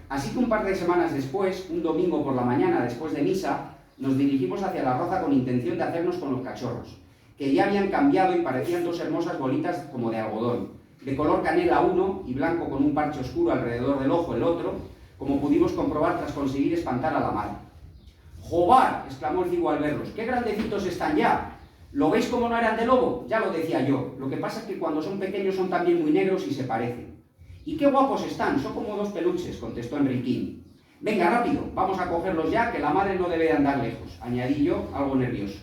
Así que un par de semanas después, un domingo por la mañana después de misa, nos dirigimos hacia la Roza con intención de hacernos con los cachorros, que ya habían cambiado y parecían 2 hermosas bolitas como de algodón, de color canela uno y blanco con un parche oscuro alrededor del ojo el otro, como pudimos comprobar tras conseguir espantar a la madre. «¡Jobar!», exclamó el Cibu al verlos. «¡Qué grandecitos están ya! ¿Lo veis como no eran de lobo? Ya lo decía yo. Lo que pasa es que cuando son pequeños son también muy negros y se parecen». «¡Y qué guapos están! Son como 2 peluches», contestó Enriquín. «Venga, rápido, vamos a cogerlos ya, que la madre no debe de andar lejos», añadí yo, algo nervioso.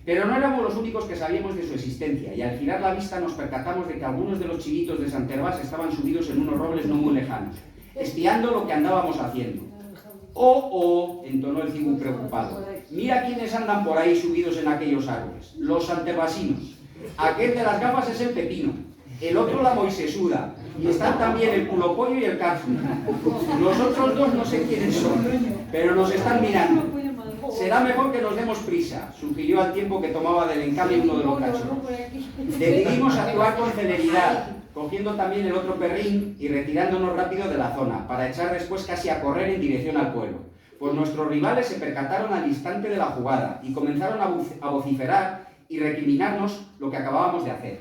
Pero no éramos los únicos que sabíamos de su existencia, y al girar la vista nos percatamos de que algunos de los chiquitos de Sant Hervás estaban subidos en unos robles no muy lejanos, espiando lo que andábamos haciendo. «¡Oh, oh!», entonó el Cibu preocupado. «Mira quiénes andan por ahí subidos en aquellos árboles, los santervasinos. Aquel de las gafas es el Pepino, el otro la Moisesuda, y están también el Culopollo y el Carzu. Los otros dos no sé quiénes son, pero nos están mirando. Será mejor que nos demos prisa, sugirió al tiempo que tomaba del encame uno de los cachorros. Decidimos actuar con celeridad, cogiendo también el otro perrín y retirándonos rápido de la zona, para echar después casi a correr en dirección al pueblo. Pues nuestros rivales se percataron al instante de la jugada y comenzaron a vociferar y recriminarnos lo que acabábamos de hacer.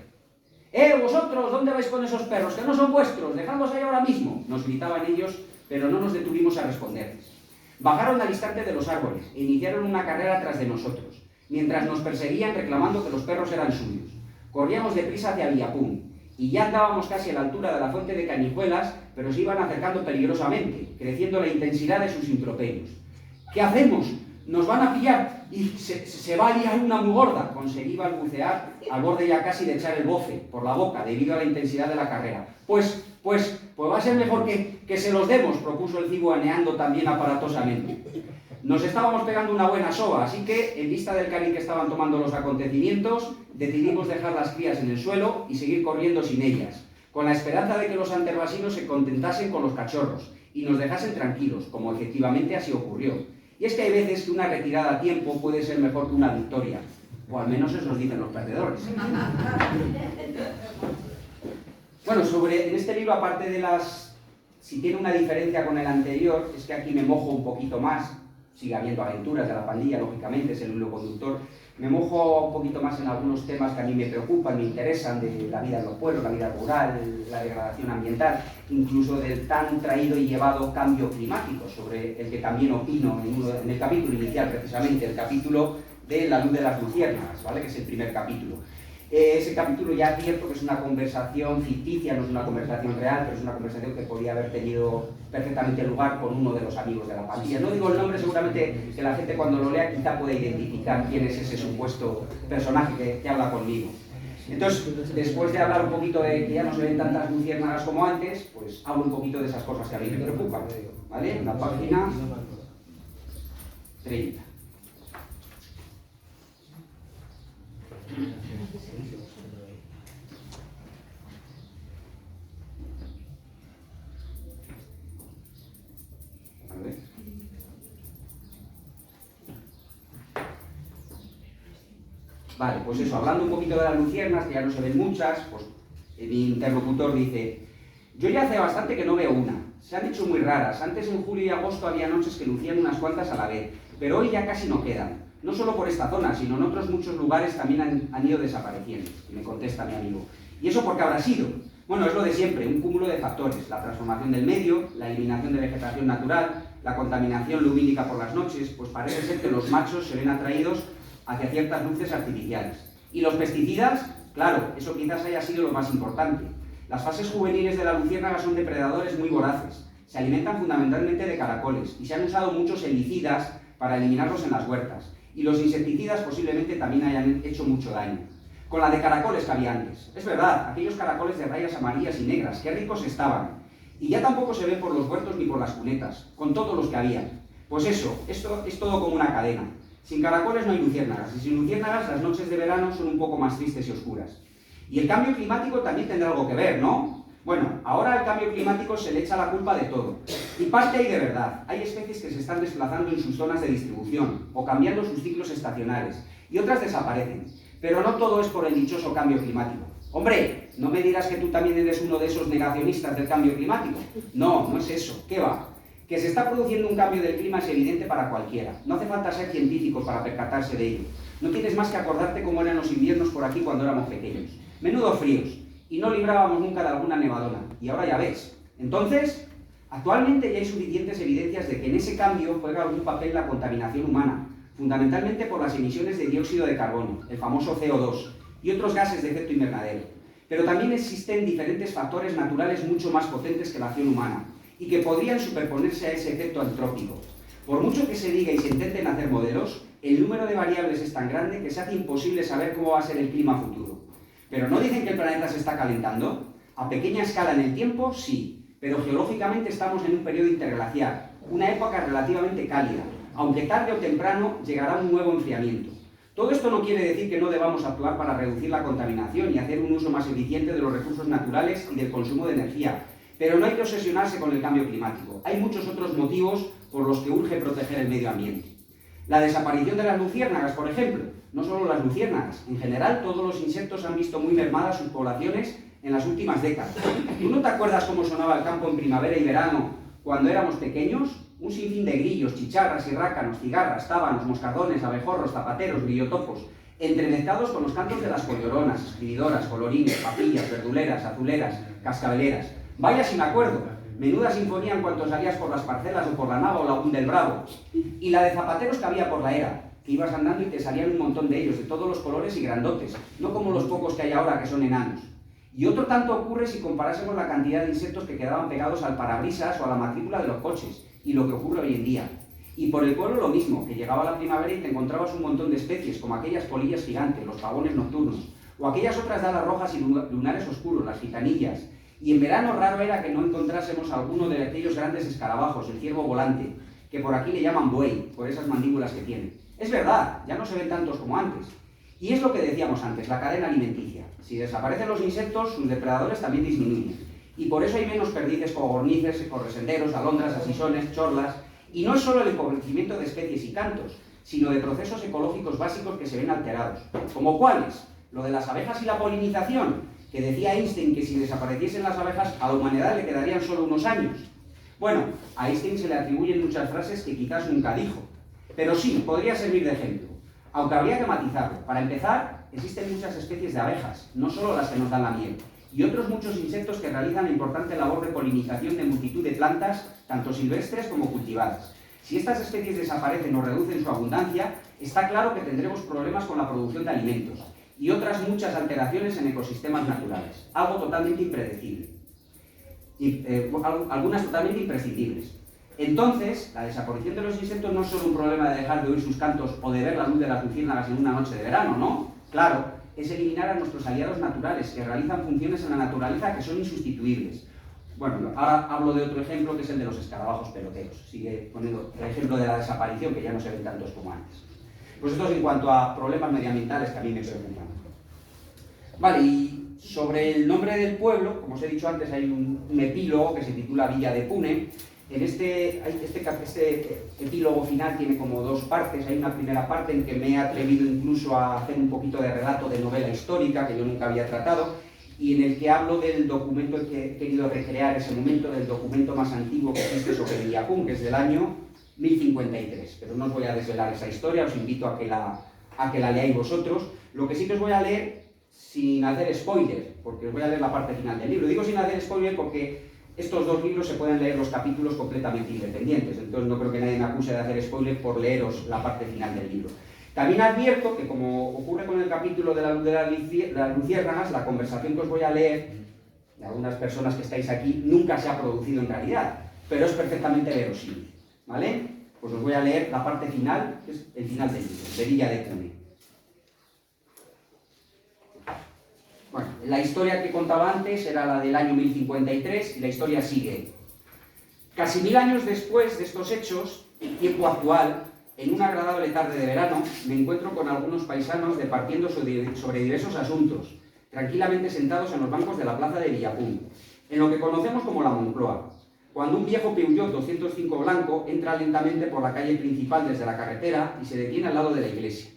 Vosotros, ¿dónde vais con esos perros? Que no son vuestros, dejadlos ahí ahora mismo, nos gritaban ellos, pero no nos detuvimos a responderles. Bajaron al instante de los árboles e iniciaron una carrera tras de nosotros, mientras nos perseguían reclamando que los perros eran suyos. Corríamos deprisa hacia Villapún, y ya andábamos casi a la altura de la fuente de Cañijuelas, pero se iban acercando peligrosamente, creciendo la intensidad de sus improperios. ¿Qué hacemos? Nos van a pillar y se va a liar una muy gorda. Conseguí balbucear al borde ya casi de echar el bofe por la boca debido a la intensidad de la carrera. Pues va a ser mejor que se los demos, propuso el cibo aneando también aparatosamente. Nos estábamos pegando una buena soba, así que, en vista del cariz que estaban tomando los acontecimientos, decidimos dejar las crías en el suelo y seguir corriendo sin ellas, con la esperanza de que los antervasinos se contentasen con los cachorros y nos dejasen tranquilos, como efectivamente así ocurrió. Y es que hay veces que una retirada a tiempo puede ser mejor que una victoria, o al menos eso nos dicen los perdedores. Bueno, en este libro, aparte de si tiene una diferencia con el anterior, es que aquí me mojo un poquito más. Sigue habiendo aventuras de la pandilla, lógicamente, es el hilo conductor. Me mojo un poquito más en algunos temas que a mí me preocupan, me interesan, de la vida de los pueblos, la vida rural, la degradación ambiental, incluso del tan traído y llevado cambio climático, sobre el que también opino en el capítulo inicial, precisamente, el capítulo de La luz de las luciérnagas, ¿vale? Que es el primer capítulo. Ese capítulo ya advierto que es una conversación ficticia, no es una conversación real, pero es una conversación que podía haber tenido perfectamente lugar con uno de los amigos de la pandilla. No digo el nombre, seguramente que la gente cuando lo lea quizá pueda identificar quién es ese supuesto personaje que habla conmigo. Entonces, después de hablar un poquito de que ya no se ven tantas luciérnagas como antes, pues hablo un poquito de esas cosas que a mí me preocupan, ¿vale? La página 30. Vale, pues eso, hablando un poquito de las luciernas, que ya no se ven muchas, pues mi interlocutor dice: yo ya hace bastante que no veo una, se han hecho muy raras, antes en julio y agosto había noches que lucían unas cuantas a la vez, pero hoy ya casi no quedan, no solo por esta zona, sino en otros muchos lugares también han ido desapareciendo, y me contesta mi amigo. ¿Y eso por qué habrá sido? Bueno, es lo de siempre, un cúmulo de factores, la transformación del medio, la eliminación de vegetación natural, la contaminación lumínica por las noches, pues parece ser que los machos se ven atraídos hacia ciertas luces artificiales. Y los pesticidas, claro, eso quizás haya sido lo más importante. Las fases juveniles de la luciérnaga son depredadores muy voraces, se alimentan fundamentalmente de caracoles y se han usado muchos herbicidas para eliminarlos en las huertas. Y los insecticidas posiblemente también hayan hecho mucho daño. Con la de caracoles que había antes. Es verdad, aquellos caracoles de rayas amarillas y negras, qué ricos estaban. Y ya tampoco se ven por los huertos ni por las cunetas, con todos los que había. Pues eso, esto es todo como una cadena. Sin caracoles no hay luciérnagas, y sin luciérnagas las noches de verano son un poco más tristes y oscuras. Y el cambio climático también tendrá algo que ver, ¿no? Bueno, ahora al cambio climático se le echa la culpa de todo. Y parte hay de verdad. Hay especies que se están desplazando en sus zonas de distribución, o cambiando sus ciclos estacionales, y otras desaparecen. Pero no todo es por el dichoso cambio climático. Hombre, no me digas que tú también eres uno de esos negacionistas del cambio climático. No, no es eso. ¿Qué va? Que se está produciendo un cambio del clima es evidente para cualquiera. No hace falta ser científico para percatarse de ello. No tienes más que acordarte cómo eran los inviernos por aquí cuando éramos pequeños. Menudo fríos. Y no librábamos nunca de alguna nevadona. Y ahora ya ves. Entonces, actualmente ya hay suficientes evidencias de que en ese cambio juega algún papel la contaminación humana, fundamentalmente por las emisiones de dióxido de carbono, el famoso CO2, y otros gases de efecto invernadero. Pero también existen diferentes factores naturales mucho más potentes que la acción humana, y que podrían superponerse a ese efecto antrópico. Por mucho que se diga y se intenten hacer modelos, el número de variables es tan grande que se hace imposible saber cómo va a ser el clima futuro. ¿Pero no dicen que el planeta se está calentando? A pequeña escala en el tiempo, sí, pero geológicamente estamos en un periodo interglaciar, una época relativamente cálida, aunque tarde o temprano llegará un nuevo enfriamiento. Todo esto no quiere decir que no debamos actuar para reducir la contaminación y hacer un uso más eficiente de los recursos naturales y del consumo de energía, pero no hay que obsesionarse con el cambio climático. Hay muchos otros motivos por los que urge proteger el medio ambiente. La desaparición de las luciérnagas, por ejemplo. No solo las luciérnagas, en general todos los insectos han visto muy mermadas sus poblaciones en las últimas décadas. ¿Tú no te acuerdas cómo sonaba el campo en primavera y verano cuando éramos pequeños? Un sinfín de grillos, chicharras y rácanos, cigarras, tábanos, moscardones, abejorros, zapateros, grillotopos, entremezclados con los cantos de las colloronas, escribidoras, colorines, papillas, verduleras, azuleras, cascabeleras. Vaya si me acuerdo, menuda sinfonía en cuanto salías por las parcelas o por la Nava o Lagún del Bravo. Y la de zapateros que había por la era, que ibas andando y te salían un montón de ellos, de todos los colores y grandotes, no como los pocos que hay ahora que son enanos. Y otro tanto ocurre si comparásemos la cantidad de insectos que quedaban pegados al parabrisas o a la matrícula de los coches, y lo que ocurre hoy en día. Y por el pueblo lo mismo, que llegaba la primavera y te encontrabas un montón de especies, como aquellas polillas gigantes, los pavones nocturnos, o aquellas otras de alas rojas y lunares oscuros, las gitanillas. Y en verano raro era que no encontrásemos alguno de aquellos grandes escarabajos, el ciervo volante, que por aquí le llaman buey, por esas mandíbulas que tiene. Es verdad, ya no se ven tantos como antes. Y es lo que decíamos antes, la cadena alimenticia. Si desaparecen los insectos, sus depredadores también disminuyen. Y por eso hay menos perdices, cogornices, corresenderos, alondras, asisones, chorlas. Y no es solo el empobrecimiento de especies y cantos, sino de procesos ecológicos básicos que se ven alterados. ¿Como cuáles? Lo de las abejas y la polinización, que decía Einstein que si desapareciesen las abejas, a la humanidad le quedarían solo unos años. Bueno, a Einstein se le atribuyen muchas frases que quizás nunca dijo. Pero sí, podría servir de ejemplo. Aunque habría que matizarlo. Para empezar, existen muchas especies de abejas, no solo las que nos dan la miel, y otros muchos insectos que realizan la importante labor de polinización de multitud de plantas, tanto silvestres como cultivadas. Si estas especies desaparecen o reducen su abundancia, está claro que tendremos problemas con la producción de alimentos y otras muchas alteraciones en ecosistemas naturales, algo totalmente impredecible, y algunas totalmente imprescindibles. Entonces, la desaparición de los insectos no es solo un problema de dejar de oír sus cantos o de ver la luz de las luciérnagas en una noche de verano, ¿no? Claro, es eliminar a nuestros aliados naturales, que realizan funciones en la naturaleza que son insustituibles. Bueno, ahora hablo de otro ejemplo, que es el de los escarabajos peloteros. Sigue poniendo el ejemplo de la desaparición, que ya no se ven tantos como antes. Pues esto es en cuanto a problemas medioambientales que a mí me preocupan. Vale, y sobre el nombre del pueblo, como os he dicho antes, hay un epílogo que se titula Villa de Pune. En este epílogo final tiene como dos partes. Hay una primera parte en que me he atrevido incluso a hacer un poquito de relato de novela histórica, que yo nunca había tratado, y en el que hablo del documento que he querido recrear ese momento, del documento más antiguo que existe sobre Villapún, que es del año 1053. Pero no os voy a desvelar esa historia, os invito a que la leáis vosotros. Lo que sí que os voy a leer sin hacer spoiler, porque os voy a leer la parte final del libro. Digo sin hacer spoiler porque estos dos libros se pueden leer los capítulos completamente independientes, entonces no creo que nadie me acuse de hacer spoiler por leeros la parte final del libro. También advierto que, como ocurre con el capítulo de las luciérnagas, la conversación que os voy a leer de algunas personas que estáis aquí nunca se ha producido en realidad, pero es perfectamente verosímil, ¿vale? Pues os voy a leer la parte final, que es el final del libro, de Villa de Pune. Bueno, la historia que contaba antes era la del año 1053 y la historia sigue. Casi 1000 años después de estos hechos, tiempo actual, en una agradable tarde de verano, me encuentro con algunos paisanos departiendo sobre diversos asuntos, tranquilamente sentados en los bancos de la plaza de Villapún, en lo que conocemos como la Moncloa, cuando un viejo Peugeot 205 blanco entra lentamente por la calle principal desde la carretera y se detiene al lado de la iglesia,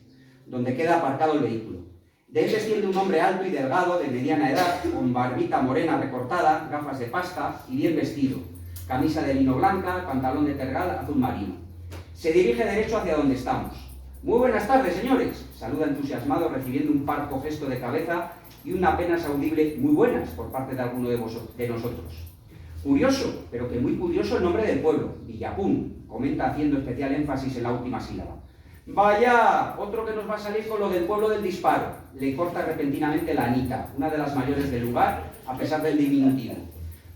donde queda aparcado el vehículo. De él desciende un hombre alto y delgado, de mediana edad, con barbita morena recortada, gafas de pasta y bien vestido, camisa de lino blanca, pantalón de tergal azul marino. Se dirige derecho hacia donde estamos. «Muy buenas tardes, señores», saluda entusiasmado, recibiendo un parco gesto de cabeza y una apenas audible «muy buenas» por parte de alguno de nosotros. Curioso, pero que muy curioso el nombre del pueblo, Villapún, comenta haciendo especial énfasis en la última sílaba. «Vaya, otro que nos va a salir con lo del pueblo del disparo», le corta repentinamente la Anita, una de las mayores del lugar, a pesar del diminutivo.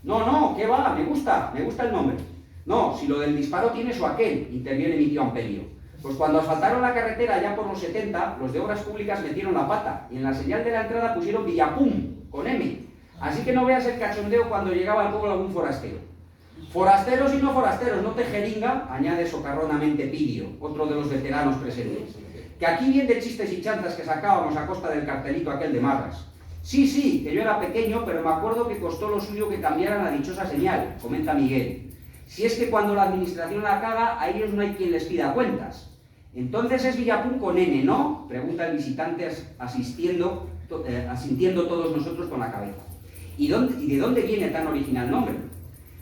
«No, ¿qué va? Me gusta el nombre». «No, si lo del disparo tiene su aquel», interviene mi tío Ampelio. «Pues cuando asfaltaron la carretera ya por los 70, los de Obras Públicas metieron la pata y en la señal de la entrada pusieron Villapún, con M. Así que no veas el cachondeo cuando llegaba al pueblo algún forastero». «Forasteros y no forasteros, no te jeringa», añade socarronamente Pidio, otro de los veteranos presentes. Que aquí viene de chistes y chanzas que sacábamos a costa del cartelito aquel de Marras. Sí, sí, que yo era pequeño, pero me acuerdo que costó lo suyo que cambiaran la dichosa señal, comenta Miguel. Si es que cuando la administración la caga, a ellos no hay quien les pida cuentas. Entonces es Villapun con N, ¿no? Pregunta el visitante asintiendo todos nosotros con la cabeza. ¿Y de dónde viene tan original nombre?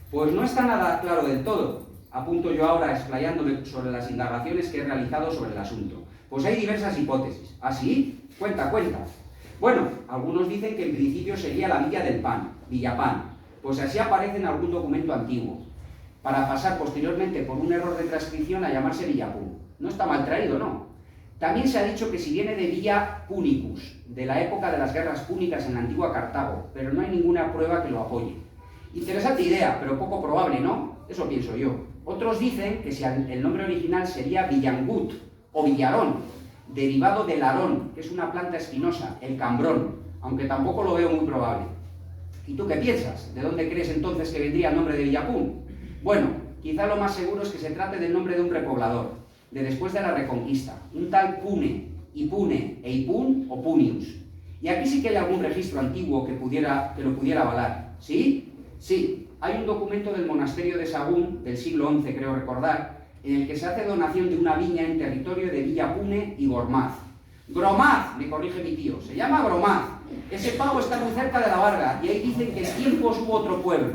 Pues no está nada claro del todo. Apunto yo ahora explayándome sobre las indagaciones que he realizado sobre el asunto. Pues hay diversas hipótesis. ¿Ah, sí? Cuenta. Bueno, algunos dicen que en principio sería la Villa del Pan, Villapan, pues así aparece en algún documento antiguo, para pasar posteriormente por un error de transcripción a llamarse Villapun. No está mal traído, ¿no? También se ha dicho que si viene de Villa Punicus, de la época de las guerras púnicas en la antigua Cartago, pero no hay ninguna prueba que lo apoye. Interesante idea, pero poco probable, ¿no? Eso pienso yo. Otros dicen que si el nombre original sería Villangut o Villarón, derivado del arón, que es una planta espinosa, el cambrón, aunque tampoco lo veo muy probable. ¿Y tú qué piensas? ¿De dónde crees entonces que vendría el nombre de Villapun? Bueno, quizá lo más seguro es que se trate del nombre de un repoblador, de después de la Reconquista, un tal Pune, Ipune, Eipun o Punius. Y aquí sí que hay algún registro antiguo que lo pudiera avalar. ¿Sí? Sí, hay un documento del monasterio de Sagún, del siglo XI, creo recordar, en el que se hace donación de una viña en territorio de Villapune y Gormaz. Gromaz, me corrige mi tío, se llama Gromaz. Ese pago está muy cerca de la Varga y ahí dicen que en tiempos hubo otro pueblo.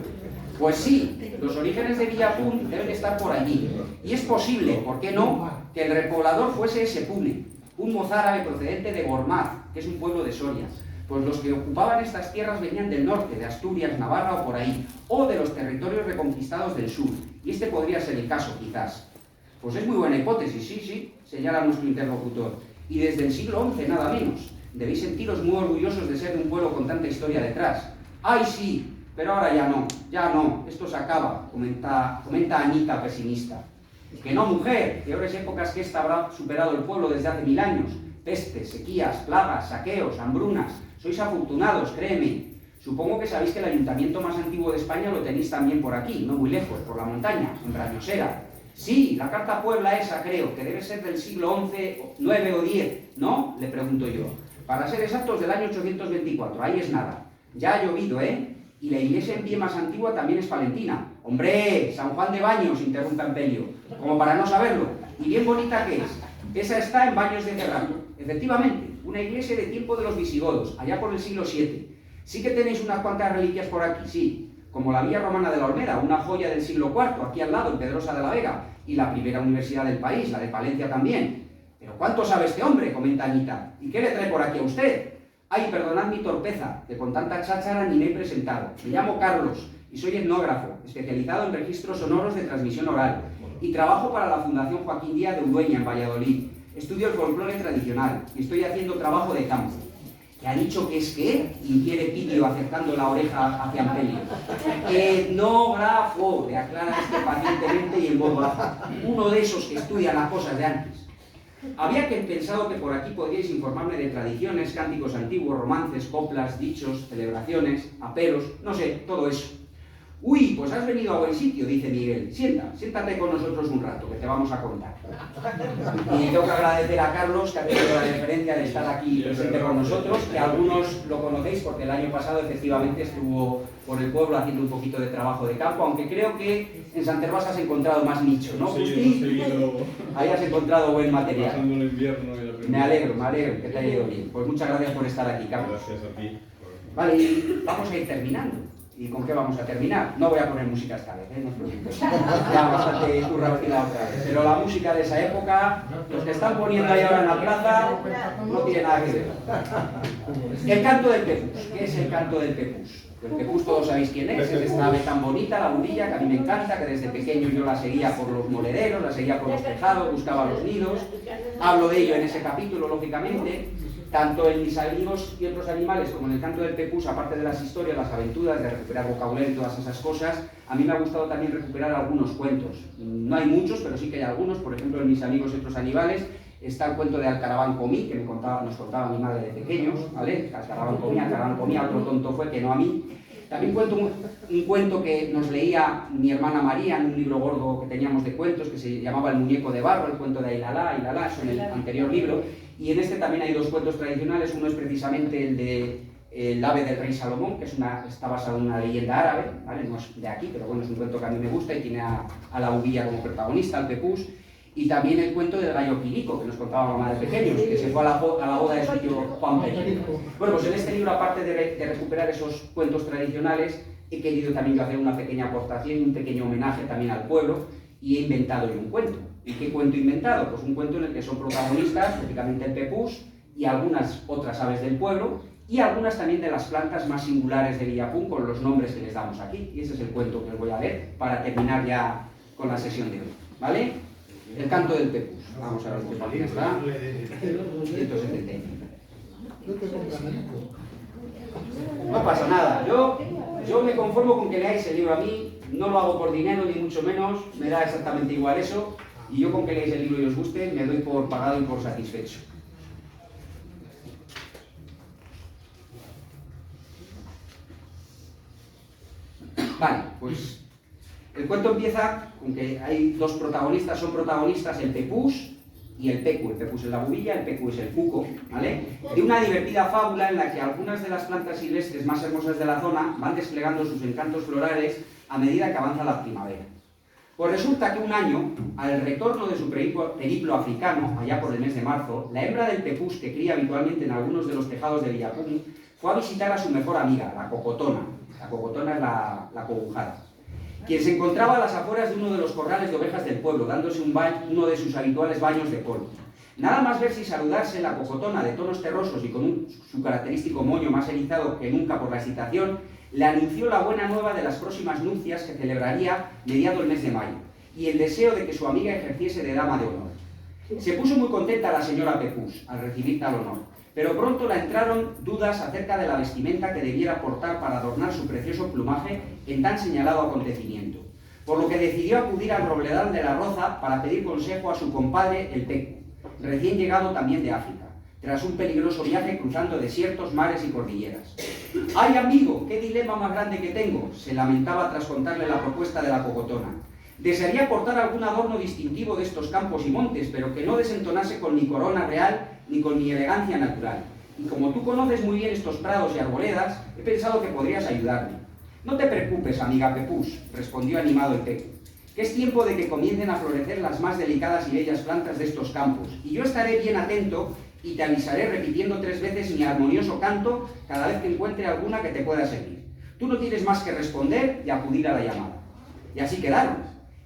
Pues sí, los orígenes de Villapun deben estar por allí. Y es posible, ¿por qué no?, que el repoblador fuese ese Pune, un mozárabe procedente de Gormaz, que es un pueblo de Soria. Pues los que ocupaban estas tierras venían del norte, de Asturias, Navarra o por ahí, o de los territorios reconquistados del sur. Y este podría ser el caso, quizás. Pues es muy buena hipótesis, sí, señala nuestro interlocutor. Y desde el siglo XI, nada menos. Debéis sentiros muy orgullosos de ser de un pueblo con tanta historia detrás. ¡Ay, sí! Pero ahora ya no, esto se acaba, comenta Anita, pesimista. Que no, mujer, peores épocas que esta habrá superado el pueblo desde hace 1000 años. Pestes, sequías, plagas, saqueos, hambrunas. Sois afortunados, créeme. Supongo que sabéis que el ayuntamiento más antiguo de España lo tenéis también por aquí, no muy lejos, por la montaña, en Brañosera. Sí, la Carta Puebla esa, creo, que debe ser del siglo XI, 9 o 10, ¿no? Le pregunto yo. Para ser exactos, del año 824, ahí es nada. Ya ha llovido, ¿eh? Y la iglesia en pie más antigua también es palentina. ¡Hombre! San Juan de Baños, interrumpe Ampelio, como para no saberlo. Y bien bonita que es. Esa está en Baños de Cerrato. Efectivamente, una iglesia de tiempo de los visigodos, allá por el siglo VII. Sí que tenéis unas cuantas reliquias por aquí, sí. Como la Villa Romana de la Olmeda, una joya del siglo IV, aquí al lado, en Pedrosa de la Vega, y la primera universidad del país, la de Palencia también. ¿Pero cuánto sabe este hombre?, comenta Anita. ¿Y qué le trae por aquí a usted? Ay, perdonad mi torpeza, que con tanta cháchara ni me he presentado. Me llamo Carlos y soy etnógrafo, especializado en registros sonoros de transmisión oral, y trabajo para la Fundación Joaquín Díaz de Udueña, en Valladolid. Estudio el folclore tradicional y estoy haciendo trabajo de campo. ¿Que ha dicho que es qué? Inquiere Pidio acercando la oreja hacia Ampelio. Etnógrafo, le aclara este pacientemente y en voz baja. Uno de esos que estudia las cosas de antes. Había pensado que por aquí podríais informarme de tradiciones, cánticos antiguos, romances, coplas, dichos, celebraciones, aperos, no sé, todo eso. Uy, pues has venido a buen sitio, dice Miguel. Siéntate con nosotros un rato, que te vamos a contar. Y tengo que agradecer a Carlos, que ha tenido la deferencia de estar aquí presente con nosotros, que algunos lo conocéis porque el año pasado efectivamente estuvo por el pueblo haciendo un poquito de trabajo de campo, aunque creo que en Sant Hervás has encontrado más nicho, ¿no, Justi? Ahí has encontrado buen material. El invierno y me alegro que te haya ido bien. Pues muchas gracias por estar aquí, Carlos. Gracias a ti. Vale, y vamos a ir terminando. ¿Y con qué vamos a terminar? No voy a poner música esta vez, no os preocupéis. Ya bastante turra aquí la otra vez. Pero la música de esa época, los que están poniendo ahí ahora en la plaza, no tiene nada que ver. El canto del Pepús. ¿Qué es el canto del Pepús? El Pepús todos sabéis quién es esta ave tan bonita, la budilla, que a mí me encanta, que desde pequeño yo la seguía por los molederos, la seguía por los tejados, buscaba los nidos. Hablo de ello en ese capítulo, lógicamente. Tanto en Mis amigos y otros animales como en el canto del Pepús, aparte de las historias, las aventuras, de recuperar vocabulario y todas esas cosas, a mí me ha gustado también recuperar algunos cuentos. No hay muchos, pero sí que hay algunos. Por ejemplo, en Mis amigos y otros animales está el cuento de Alcaraván comí, que nos contaba mi madre de pequeños, ¿vale? Alcaraván comía, otro tonto fue que no a mí. También cuento un cuento que nos leía mi hermana María en un libro gordo que teníamos de cuentos que se llamaba El muñeco de barro, el cuento de Ailalá, eso en el anterior libro. Y en este también hay dos cuentos tradicionales. Uno es precisamente el de El ave del rey Salomón, que está basado en una leyenda árabe, ¿vale? No es de aquí, pero bueno, es un cuento que a mí me gusta y tiene a la uvilla como protagonista, al pepús. Y también el cuento del gallo Quirico, que nos contaba mamá de pequeños, que se fue a la boda de su tío Juan Perico. Bueno, pues en este libro, aparte de recuperar esos cuentos tradicionales, he querido también yo hacer una pequeña aportación y un pequeño homenaje también al pueblo, y he inventado yo un cuento. ¿Y qué cuento he inventado? Pues un cuento en el que son protagonistas, prácticamente el pepús, y algunas otras aves del pueblo, y algunas también de las plantas más singulares de Villapún, con los nombres que les damos aquí. Y ese es el cuento que os voy a leer para terminar ya con la sesión de hoy, ¿vale? El canto del pepús. Vamos a ver qué página está. 170. No pasa nada. Yo me conformo con que leáis el libro. A mí no lo hago por dinero, ni mucho menos. Me da exactamente igual eso. Y yo con que leáis el libro y os guste, me doy por pagado y por satisfecho. Vale, pues el cuento empieza con que hay dos protagonistas, son protagonistas el pepús y el pecu. El pepús es la bubilla, el pecu es el cuco, ¿vale? De una divertida fábula en la que algunas de las plantas silvestres más hermosas de la zona van desplegando sus encantos florales a medida que avanza la primavera. Pues resulta que un año, al retorno de su periplo africano, allá por el mes de marzo, la hembra del pepús, que cría habitualmente en algunos de los tejados de Villapún, fue a visitar a su mejor amiga, la cocotona. La cocotona es la cobujada, quien se encontraba a las afueras de uno de los corrales de ovejas del pueblo, dándose uno de sus habituales baños de polvo. Nada más verse y saludarse, la cocotona, de tonos terrosos y con su característico moño más erizado que nunca por la excitación, le anunció la buena nueva de las próximas nupcias que celebraría mediado el mes de mayo, y el deseo de que su amiga ejerciese de dama de honor. Se puso muy contenta la señora Pepús al recibir tal honor, pero pronto la entraron dudas acerca de la vestimenta que debiera portar para adornar su precioso plumaje en tan señalado acontecimiento, por lo que decidió acudir al Robledal de la Roza para pedir consejo a su compadre el Pecu, recién llegado también de África, tras un peligroso viaje cruzando desiertos, mares y cordilleras. ¡Ay, amigo, qué dilema más grande que tengo!, se lamentaba tras contarle la propuesta de la cocotona. Desearía portar algún adorno distintivo de estos campos y montes, pero que no desentonase con mi corona real ni con mi elegancia natural. Y como tú conoces muy bien estos prados y arboledas, he pensado que podrías ayudarme. No te preocupes, amiga Pepús, respondió animado el Pecu, que es tiempo de que comiencen a florecer las más delicadas y bellas plantas de estos campos, y yo estaré bien atento y te avisaré repitiendo 3 veces mi armonioso canto cada vez que encuentre alguna que te pueda servir. Tú no tienes más que responder y acudir a la llamada. Y así quedaron,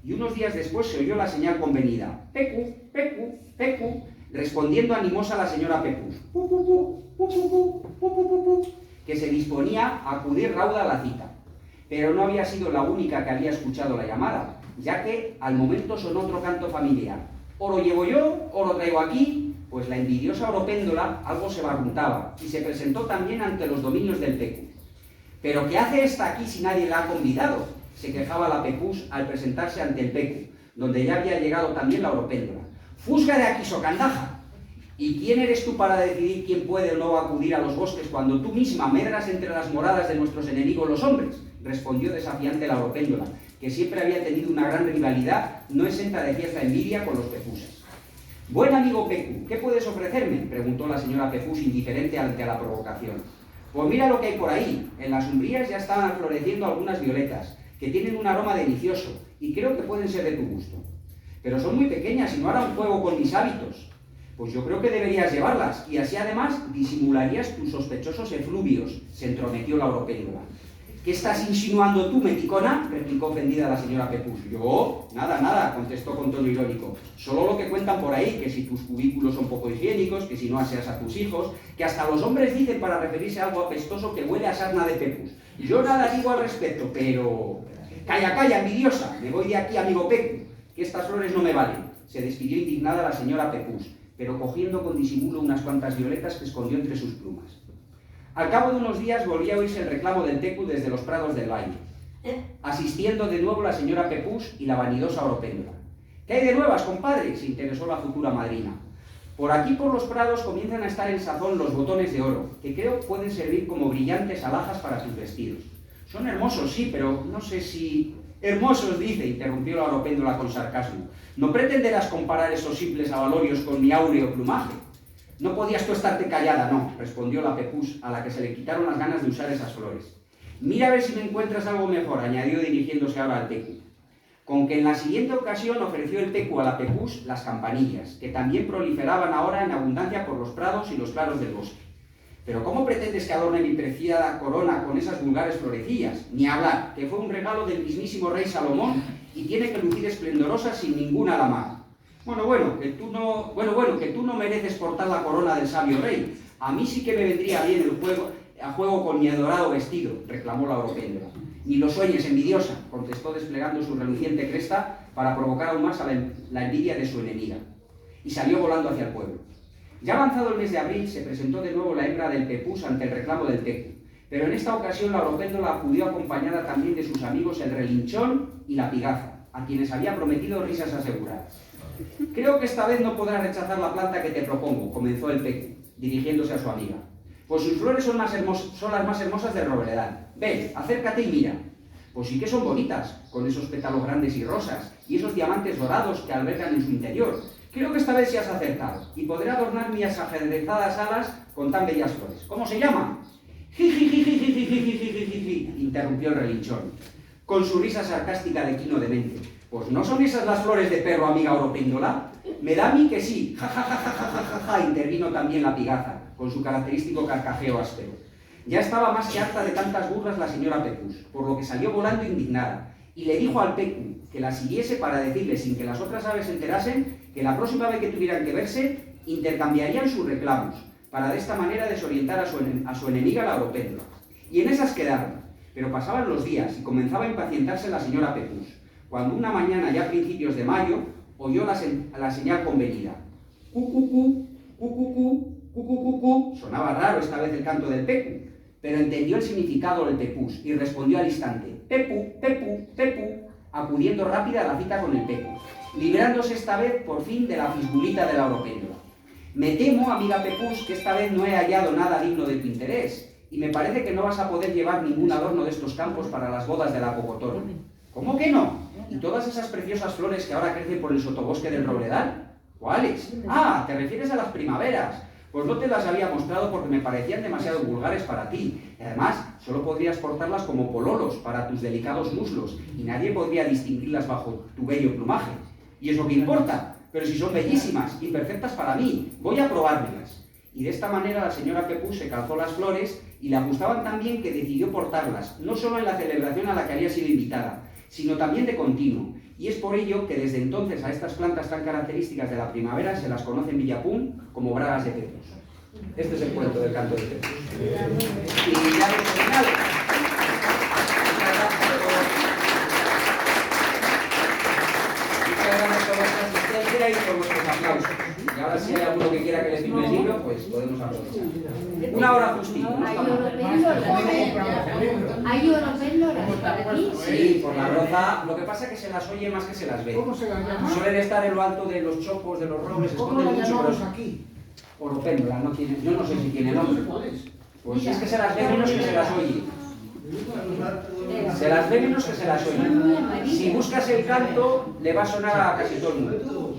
y unos días después se oyó la señal convenida, Pecu, Pecu, Pecu, respondiendo animosa la señora Pepús, pu, pu, pu, pu, pu, pu, pu, pu, pu, pu, que se disponía a acudir rauda a la cita. Pero no había sido la única que había escuchado la llamada, ya que al momento sonó otro canto familiar. O lo llevo yo, o lo traigo aquí, pues la envidiosa oropéndola algo se barruntaba y se presentó también ante los dominios del Pecu. ¿Pero qué hace esta aquí si nadie la ha convidado?, se quejaba la Pepús al presentarse ante el Pecu, donde ya había llegado también la oropéndola. ¡Fusga de aquí, socandaja! ¿Y quién eres tú para decidir quién puede o no acudir a los bosques cuando tú misma medras entre las moradas de nuestros enemigos los hombres?, respondió desafiante la oropéndola, que siempre había tenido una gran rivalidad, no exenta de cierta envidia con los pepuses. «Buen amigo Pecu, ¿qué puedes ofrecerme?», preguntó la señora Pepús indiferente ante la provocación. «Pues mira lo que hay por ahí. En las umbrías ya estaban floreciendo algunas violetas, que tienen un aroma delicioso, y creo que pueden ser de tu gusto. Pero son muy pequeñas y no harán juego con mis hábitos. Pues yo creo que deberías llevarlas, y así además disimularías tus sospechosos efluvios», se entrometió la oropéndola. «¿Qué estás insinuando tú, meticona?», replicó ofendida la señora Pepús. «Yo, nada, nada», contestó con tono irónico. «Solo lo que cuentan por ahí, que si tus cubículos son poco higiénicos, que si no aseas a tus hijos, que hasta los hombres dicen para referirse a algo apestoso que huele a sarna de Pepús. Yo nada digo al respecto, pero... ¡Calla, calla, envidiosa! Me voy de aquí, amigo Pecu, que estas flores no me valen», se despidió indignada la señora Pepús, pero cogiendo con disimulo unas cuantas violetas que escondió entre sus plumas. Al cabo de unos días volvía a oírse el reclamo del Pecu desde los prados del valle, asistiendo de nuevo la señora Pepús y la vanidosa oropéndola. «¿Qué hay de nuevas, compadre?», se interesó la futura madrina. «Por aquí por los prados comienzan a estar en sazón los botones de oro, que creo pueden servir como brillantes alhajas para tus vestidos. Son hermosos, sí, pero no sé si... Hermosos, dice, interrumpió la oropéndola con sarcasmo. ¿No pretenderás comparar esos simples avalorios con mi áureo plumaje? No podías tú estarte callada, no, respondió la Pepús, a la que se le quitaron las ganas de usar esas flores. Mira a ver si me encuentras algo mejor, añadió dirigiéndose ahora al Pecu. Con que en la siguiente ocasión ofreció el Pecu a la Pepús las campanillas, que también proliferaban ahora en abundancia por los prados y los claros del bosque. Pero ¿cómo pretendes que adorne mi preciada corona con esas vulgares florecillas? Ni hablar, que fue un regalo del mismísimo rey Salomón y tiene que lucir esplendorosa sin ninguna alamada. Bueno, que tú no mereces portar la corona del sabio rey. A mí sí que me vendría bien a juego con mi adorado vestido, reclamó la oropéndola. Ni lo sueñes, envidiosa, contestó desplegando su reluciente cresta para provocar aún más a la envidia de su enemiga. Y salió volando hacia el pueblo. Ya avanzado el mes de abril, se presentó de nuevo la hembra del Pepús ante el reclamo del Pecu, pero en esta ocasión la oropéndola acudió acompañada también de sus amigos el relinchón y la pigaza, a quienes había prometido risas aseguradas. Creo que esta vez no podrás rechazar la planta que te propongo, comenzó el Pecu, dirigiéndose a su amiga. Pues sus flores son las más hermosas del Robledal. Ven, acércate y mira. Pues sí que son bonitas, con esos pétalos grandes y rosas, y esos diamantes dorados que albergan en su interior. Creo que esta vez se has acertado, y podré adornar mis ajedrezadas alas con tan bellas flores. ¿Cómo se llama? Jijijijijijijijijiji, interrumpió el relinchón, con su risa sarcástica de quino demente. Pues ¿no son esas las flores de perro, amiga oropéndola? Me da a mí que sí. Ja, intervino también la pigaza, con su característico carcajeo áspero. Ya estaba más que harta de tantas burlas la señora Pepús, por lo que salió volando indignada, y le dijo al Pecu que la siguiese para decirle, sin que las otras aves se enterasen, que la próxima vez que tuvieran que verse, intercambiarían sus reclamos, para de esta manera desorientar a su enemiga la oropéndola. Y en esas quedaron, pero pasaban los días y comenzaba a impacientarse la señora Pepús, cuando una mañana, ya a principios de mayo, oyó la señal convenida. Cu, sonaba raro esta vez el canto del Pecu, pero entendió el significado del Pepús y respondió al instante, Pepu, Pepu, Pepu, acudiendo rápida a la cita con el Pecu, librándose esta vez por fin de la fisgulita de la oropéndola. Me temo, amiga Pepús, que esta vez no he hallado nada digno de tu interés, y me parece que no vas a poder llevar ningún adorno de estos campos para las bodas de la Cocotoro. ¿Cómo que no? ¿Y todas esas preciosas flores que ahora crecen por el sotobosque del Robledal? ¿Cuáles? Ah, te refieres a las primaveras. Pues no te las había mostrado porque me parecían demasiado vulgares para ti. Además, solo podrías portarlas como pololos para tus delicados muslos y nadie podría distinguirlas bajo tu bello plumaje. ¿Y eso qué importa? Pero si son bellísimas y perfectas para mí, voy a probármelas. Y de esta manera la señora Pepús se calzó las flores y le gustaban tan bien que decidió portarlas, no solo en la celebración a la que había sido invitada, sino también de continuo. Y es por ello que desde entonces a estas plantas tan características de la primavera se las conoce en Villapún como bragas de Pepús. Este es el cuento del canto de Pepús. Y ya hemos terminado. Muchas gracias por vuestra asistencia y por vuestros aplausos. Y ahora si hay alguno que quiera que le firme el libro, pues podemos aprovechar. Una hora justito. ¿Hay oropéndoras por aquí? Sí, por la roza. Lo que pasa es que se las oye más que se las ve. ¿Cómo se llama? Suelen estar en lo alto de los chopos, de los robles, ¿Cómo lo esconden mucho, llamamos pero aquí? oropéndola, no tiene, yo no sé si tiene nombre. ¿Cuál es? Pues si es que se las ve menos que se las oye. Se las ve menos que se las oye. Si buscas el canto, le va a sonar a casi todo el mundo.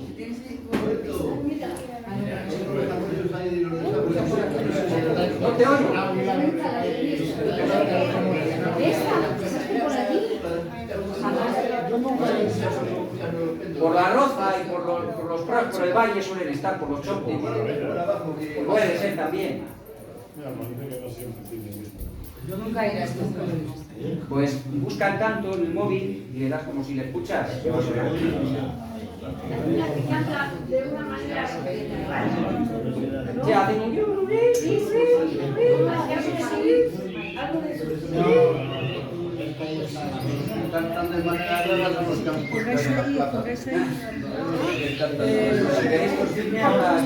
No te oigo. Por la roza y por los prados, por el valle suelen estar, por los chopos. Puede ser también. Yo nunca iré a esto. Pues busca el canto en el móvil y le das como si le escuchas. Te va a sonar. De una manera Ya, tengo yo. algo de eso. Cantan de manera rara de los campos. Si queréis, pues firme a la...